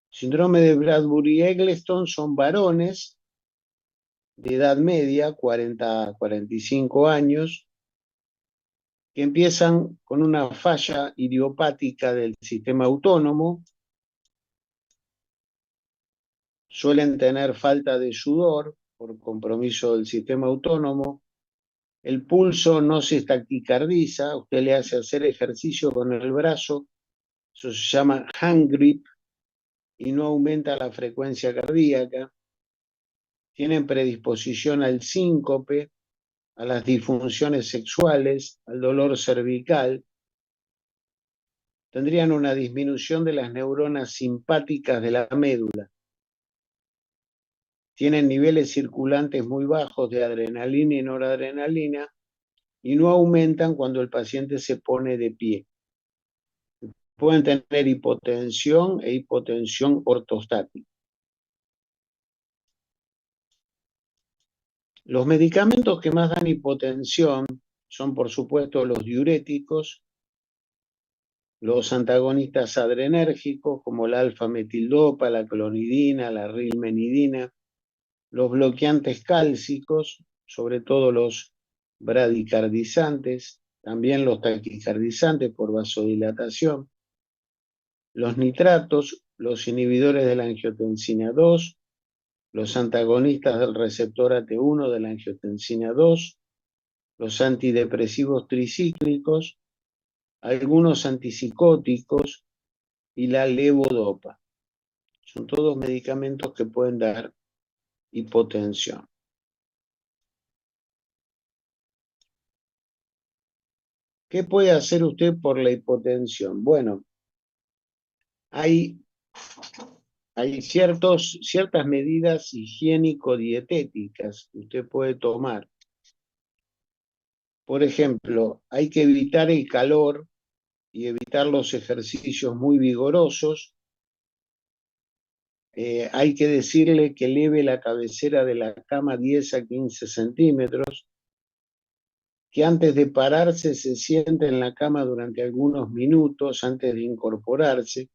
Speaker 1: Síndrome de Bradbury-Eggleston son varones de edad media, 40 a 45 años, que empiezan con una falla idiopática del sistema autónomo, suelen tener falta de sudor por compromiso del sistema autónomo, el pulso no se taquicardiza, usted le hace hacer ejercicio con el brazo, eso se llama hand grip, y no aumenta la frecuencia cardíaca, tienen predisposición al síncope, a las disfunciones sexuales, al dolor cervical. Tendrían una disminución de las neuronas simpáticas de la médula. Tienen niveles circulantes muy bajos de adrenalina y noradrenalina y no aumentan cuando el paciente se pone de pie. Pueden tener hipotensión e hipotensión ortostática. Los medicamentos que más dan hipotensión son, por supuesto, los diuréticos, los antagonistas adrenérgicos, como la alfa-metildopa, la clonidina, la rilmenidina, los bloqueantes cálcicos, sobre todo los bradicardizantes, también los taquicardizantes por vasodilatación, los nitratos, los inhibidores de la angiotensina 2, los antagonistas del receptor AT1 de la angiotensina 2, los antidepresivos tricíclicos, algunos antipsicóticos y la levodopa. Son todos medicamentos que pueden dar hipotensión. ¿Qué puede hacer usted por la hipotensión? Bueno, hay ciertas medidas higiénico-dietéticas que usted puede tomar. Por ejemplo, hay que evitar el calor y evitar los ejercicios muy vigorosos. Hay que decirle que eleve la cabecera de la cama 10 a 15 centímetros, que antes de pararse se siente en la cama durante algunos minutos antes de incorporarse.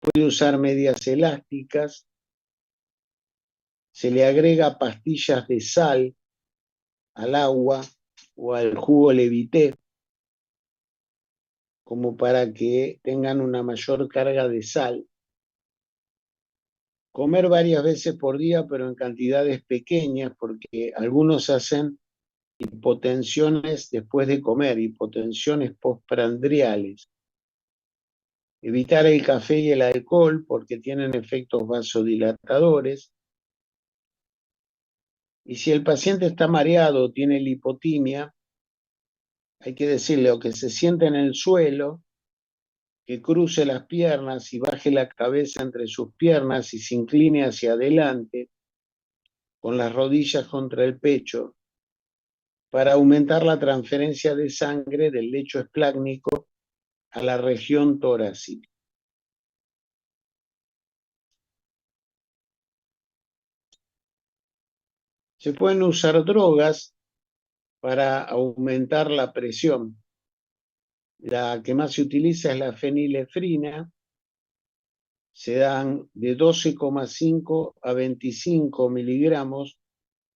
Speaker 1: Puede usar medias elásticas. Se le agrega pastillas de sal al agua o al jugo Levité, como para que tengan una mayor carga de sal. Comer varias veces por día, pero en cantidades pequeñas, porque algunos hacen hipotensiones después de comer, hipotensiones postprandiales. Evitar el café y el alcohol porque tienen efectos vasodilatadores. Y si el paciente está mareado o tiene lipotimia, hay que decirle o que se siente en el suelo, que cruce las piernas y baje la cabeza entre sus piernas y se incline hacia adelante con las rodillas contra el pecho para aumentar la transferencia de sangre del lecho esplácnico a la región torácica. Se pueden usar drogas para aumentar la presión. La que más se utiliza es la fenilefrina. Se dan de 12,5 a 25 miligramos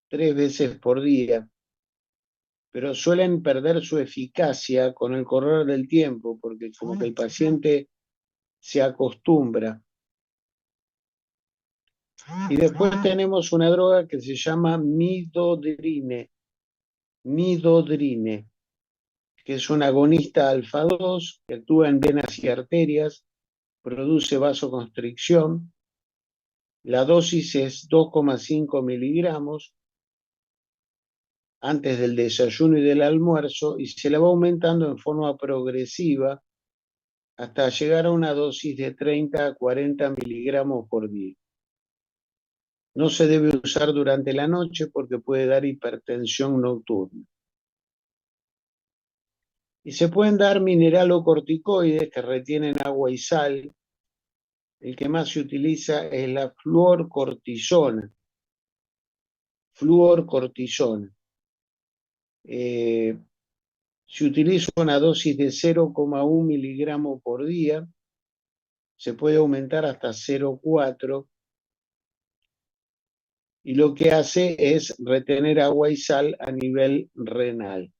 Speaker 1: 3 veces por día, pero suelen perder su eficacia con el correr del tiempo, porque como que el paciente se acostumbra. Y después tenemos una droga que se llama midodrine, que es un agonista alfa-2 que actúa en venas y arterias, produce vasoconstricción. La dosis es 2,5 miligramos antes del desayuno y del almuerzo y se la va aumentando en forma progresiva hasta llegar a una dosis de 30 a 40 miligramos por día. No se debe usar durante la noche porque puede dar hipertensión nocturna. Y se pueden dar mineralocorticoides que retienen agua y sal. El que más se utiliza es la fluorcortisona. Se utiliza una dosis de 0,1 miligramos por día. Se puede aumentar hasta 0,4. Y lo que hace es retener agua y sal a nivel renal.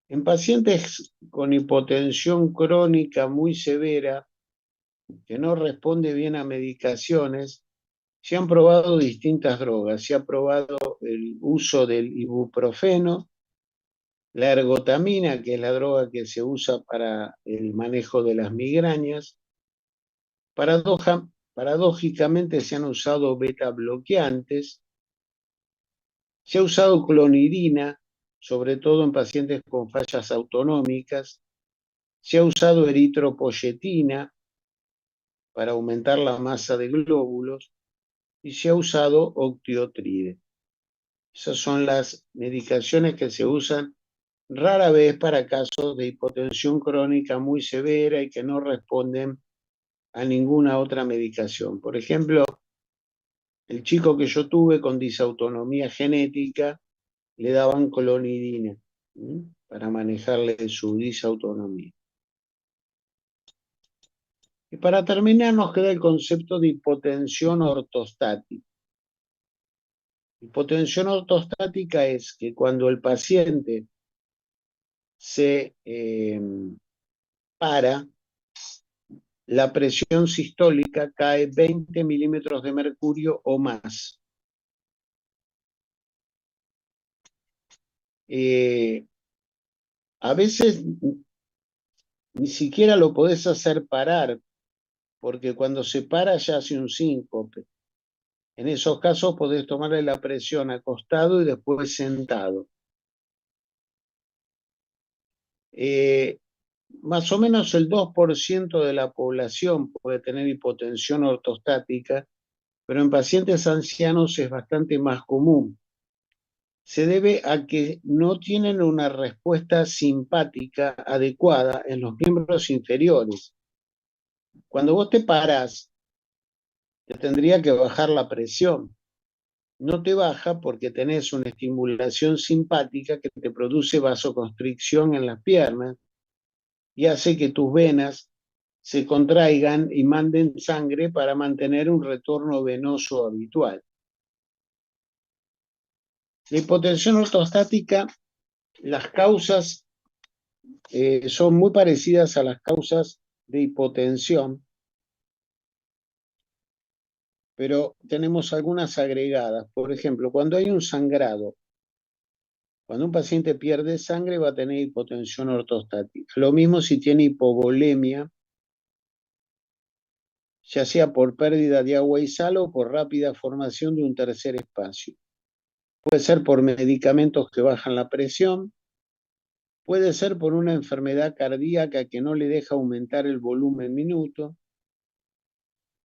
Speaker 1: En pacientes con hipotensión crónica muy severa, que no responde bien a medicaciones, se han probado distintas drogas. Se ha probado el uso del ibuprofeno, la ergotamina, que es la droga que se usa para el manejo de las migrañas, Paradójicamente se han usado beta bloqueantes, se ha usado clonidina, sobre todo en pacientes con fallas autonómicas, se ha usado eritropoyetina para aumentar la masa de glóbulos y se ha usado octiotride. Esas son las medicaciones que se usan rara vez para casos de hipotensión crónica muy severa y que no responden a ninguna otra medicación. Por ejemplo, el chico que yo tuve con disautonomía genética le daban clonidina para manejarle su disautonomía. Y para terminar nos queda el concepto de hipotensión ortostática. Hipotensión ortostática es que cuando el paciente se para, la presión sistólica cae 20 milímetros de mercurio o más. A veces ni siquiera lo podés hacer parar, porque cuando se para ya hace un síncope. En esos casos podés tomarle la presión acostado y después sentado. Más o menos el 2% de la población puede tener hipotensión ortostática, pero en pacientes ancianos es bastante más común. Se debe a que no tienen una respuesta simpática adecuada en los miembros inferiores. Cuando vos te parás, te tendría que bajar la presión. No te baja porque tenés una estimulación simpática que te produce vasoconstricción en las piernas y hace que tus venas se contraigan y manden sangre para mantener un retorno venoso habitual. La hipotensión ortostática, las causas son muy parecidas a las causas de hipotensión, pero tenemos algunas agregadas. Por ejemplo, cuando hay un sangrado, cuando un paciente pierde sangre va a tener hipotensión ortostática. Lo mismo si tiene hipovolemia, ya sea por pérdida de agua y sal o por rápida formación de un tercer espacio. Puede ser por medicamentos que bajan la presión, puede ser por una enfermedad cardíaca que no le deja aumentar el volumen minuto.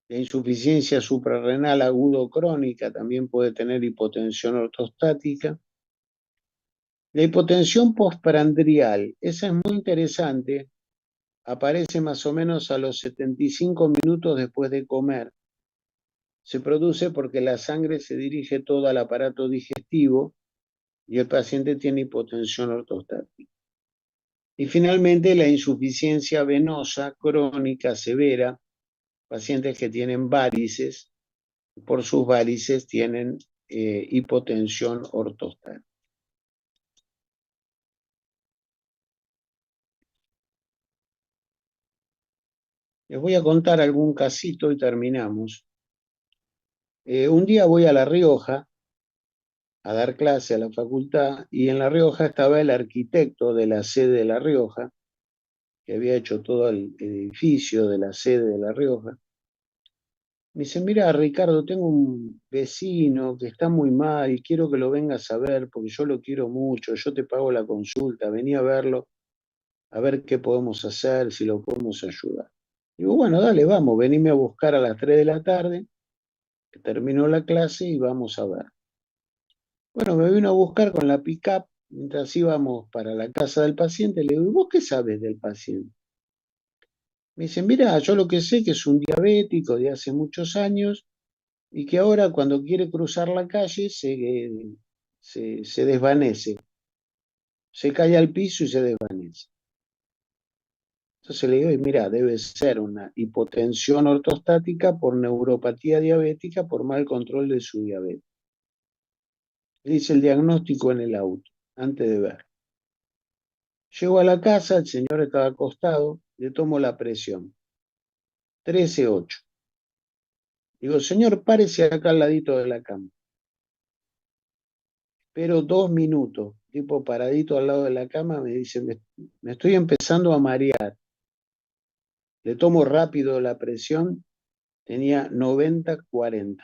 Speaker 1: La insuficiencia suprarrenal agudo crónica también puede tener hipotensión ortostática. La hipotensión postprandial, esa es muy interesante, aparece más o menos a los 75 minutos después de comer. Se produce porque la sangre se dirige toda al aparato digestivo y el paciente tiene hipotensión ortostática. Y finalmente la insuficiencia venosa crónica severa, pacientes que tienen varices, por sus varices tienen hipotensión ortostática. Les voy a contar algún casito y terminamos. Un día voy a La Rioja a dar clase a la facultad y en La Rioja estaba el arquitecto de la sede de La Rioja, que había hecho todo el edificio de la sede de La Rioja. Me dice, mira, Ricardo, tengo un vecino que está muy mal y quiero que lo vengas a ver porque yo lo quiero mucho, yo te pago la consulta, vení a verlo, a ver qué podemos hacer, si lo podemos ayudar. Digo, bueno, dale, vamos, venime a buscar a las 3 de la tarde, que terminó la clase y vamos a ver. Bueno, me vino a buscar con la pick-up mientras íbamos para la casa del paciente. Le digo, ¿y vos qué sabes del paciente? Me dice, mira, yo lo que sé que es un diabético de hace muchos años y que ahora cuando quiere cruzar la calle se desvanece, se cae al piso y se desvanece. Entonces le digo, mira, debe ser una hipotensión ortostática por neuropatía diabética por mal control de su diabetes. Le hice el diagnóstico en el auto, antes de ver. Llego a la casa, el señor estaba acostado, le tomo la presión. 13,8. Digo, señor, párese acá al ladito de la cama. Pero 2 minutos, tipo paradito al lado de la cama, me dice, me estoy empezando a marear. Le tomo rápido la presión, tenía 90-40.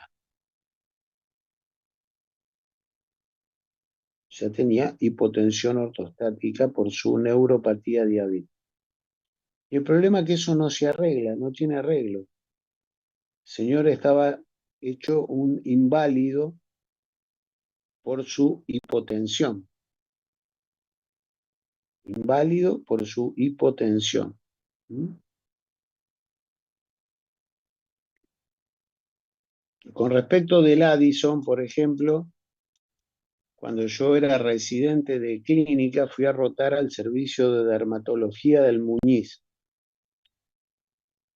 Speaker 1: Ya tenía hipotensión ortostática por su neuropatía diabética. Y el problema es que eso no se arregla, no tiene arreglo. El señor estaba hecho un inválido por su hipotensión. Inválido por su hipotensión. ¿Mm? Con respecto del Addison, por ejemplo, cuando yo era residente de clínica, fui a rotar al servicio de dermatología del Muñiz.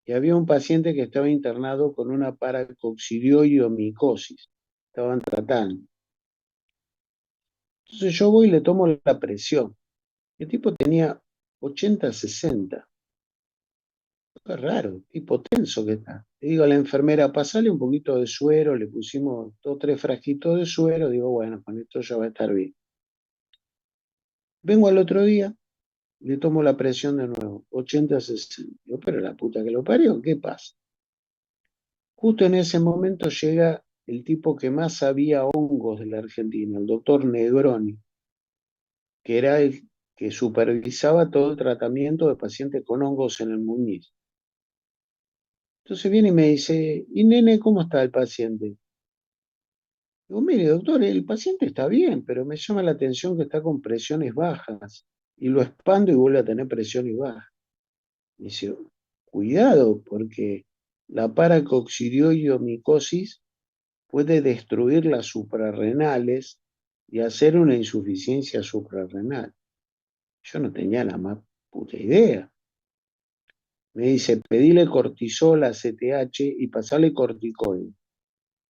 Speaker 1: Y había un paciente que estaba internado con una paracoccidioidomicosis. Estaban tratando. Entonces yo voy y le tomo la presión. El tipo tenía 80-60. Qué raro, tipo tenso que está. Le digo a la enfermera, pasale un poquito de suero, le pusimos 2 o 3 frasquitos de suero, digo, bueno, con esto ya va a estar bien. Vengo al otro día, le tomo la presión de nuevo, 80-60. Digo, pero la puta que lo parió, ¿qué pasa? Justo en ese momento llega el tipo que más sabía hongos de la Argentina, el doctor Negroni, que era el que supervisaba todo el tratamiento de pacientes con hongos en el Muñiz. Entonces viene y me dice, ¿y nene, cómo está el paciente? Digo, mire, doctor, el paciente está bien, pero me llama la atención que está con presiones bajas. Y lo expando y vuelve a tener presiones bajas. Me dice, cuidado, porque la paracoccidioidomicosis puede destruir las suprarrenales y hacer una insuficiencia suprarrenal. Yo no tenía la más puta idea. Me dice, pedile cortisol a CTH y pasarle corticoide.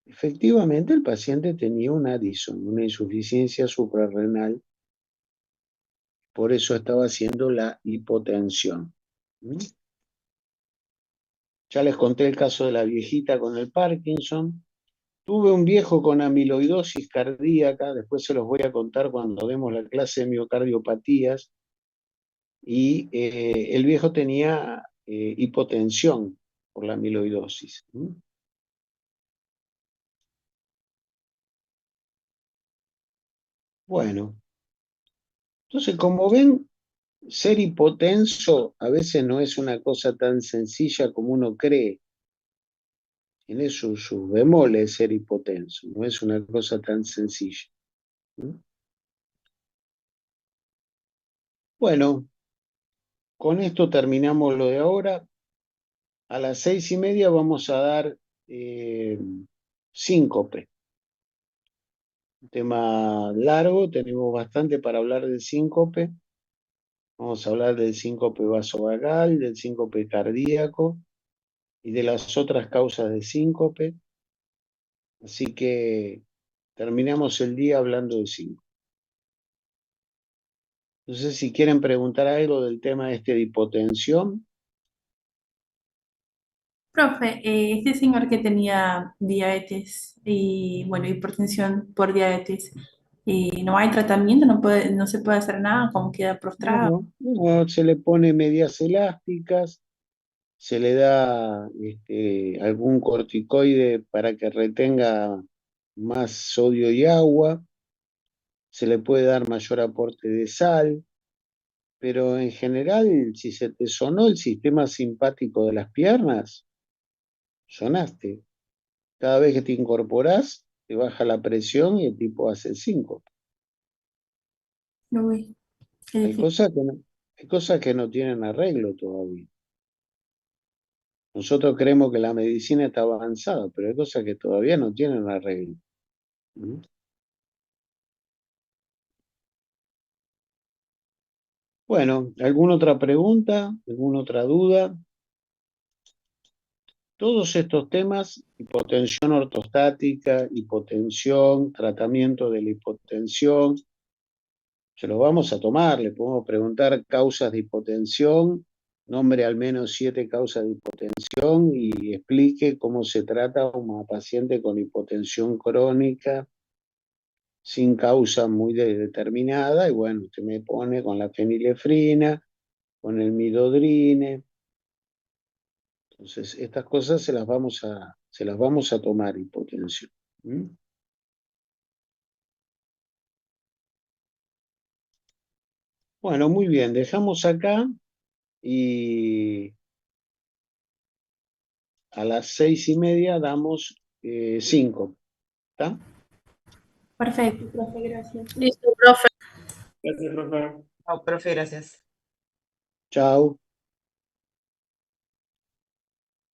Speaker 1: Efectivamente, el paciente tenía un Addison, una insuficiencia suprarrenal, por eso estaba haciendo la hipotensión. ¿Mm? Ya les conté el caso de la viejita con el Parkinson. Tuve un viejo con amiloidosis cardíaca, después se los voy a contar cuando demos la clase de miocardiopatías, y el viejo tenía hipotensión por la amiloidosis. ¿Mm? Bueno, entonces como ven, ser hipotenso a veces no es una cosa tan sencilla como uno cree. Tiene sus bemoles ser hipotenso, no es una cosa tan sencilla. ¿Mm? Bueno, con esto terminamos lo de ahora. A las 6:30 vamos a dar síncope. Un tema largo, tenemos bastante para hablar del síncope. Vamos a hablar del síncope vasovagal, del síncope cardíaco y de las otras causas de síncope. Así que terminamos el día hablando de síncope. No sé si quieren preguntar algo del tema este de hipotensión.
Speaker 3: Profe, este señor que tenía diabetes y, bueno, hipertensión por diabetes, no hay tratamiento, no se puede hacer nada, como queda prostrado.
Speaker 1: No, no, se le pone medias elásticas, se le da algún corticoide para que retenga más sodio y agua, se le puede dar mayor aporte de sal, pero en general, si se te sonó el sistema simpático de las piernas, sonaste. Cada vez que te incorporás, te baja la presión y el tipo hace 5.
Speaker 3: Uy, qué
Speaker 1: Hay
Speaker 3: difícil.
Speaker 1: cosas que no, hay cosas que no tienen arreglo todavía. Nosotros creemos que la medicina está avanzada, pero hay cosas que todavía no tienen arreglo. ¿Mm? Bueno, ¿alguna otra pregunta? ¿Alguna otra duda? Todos estos temas, hipotensión ortostática, hipotensión, tratamiento de la hipotensión, se los vamos a tomar, le podemos preguntar causas de hipotensión, nombre al menos 7 causas de hipotensión y explique cómo se trata a una paciente con hipotensión crónica sin causa muy determinada, y bueno, usted me pone con la fenilefrina, con el midodrine, Entonces, estas cosas se las vamos a tomar hipotensión. ¿Mm? Bueno, muy bien, dejamos acá y a las 6:30 damos 5. ¿Está?
Speaker 3: Perfecto, profe, gracias.
Speaker 2: Listo, profe.
Speaker 4: Gracias, profe.
Speaker 5: Chao, profe, gracias.
Speaker 1: Chao.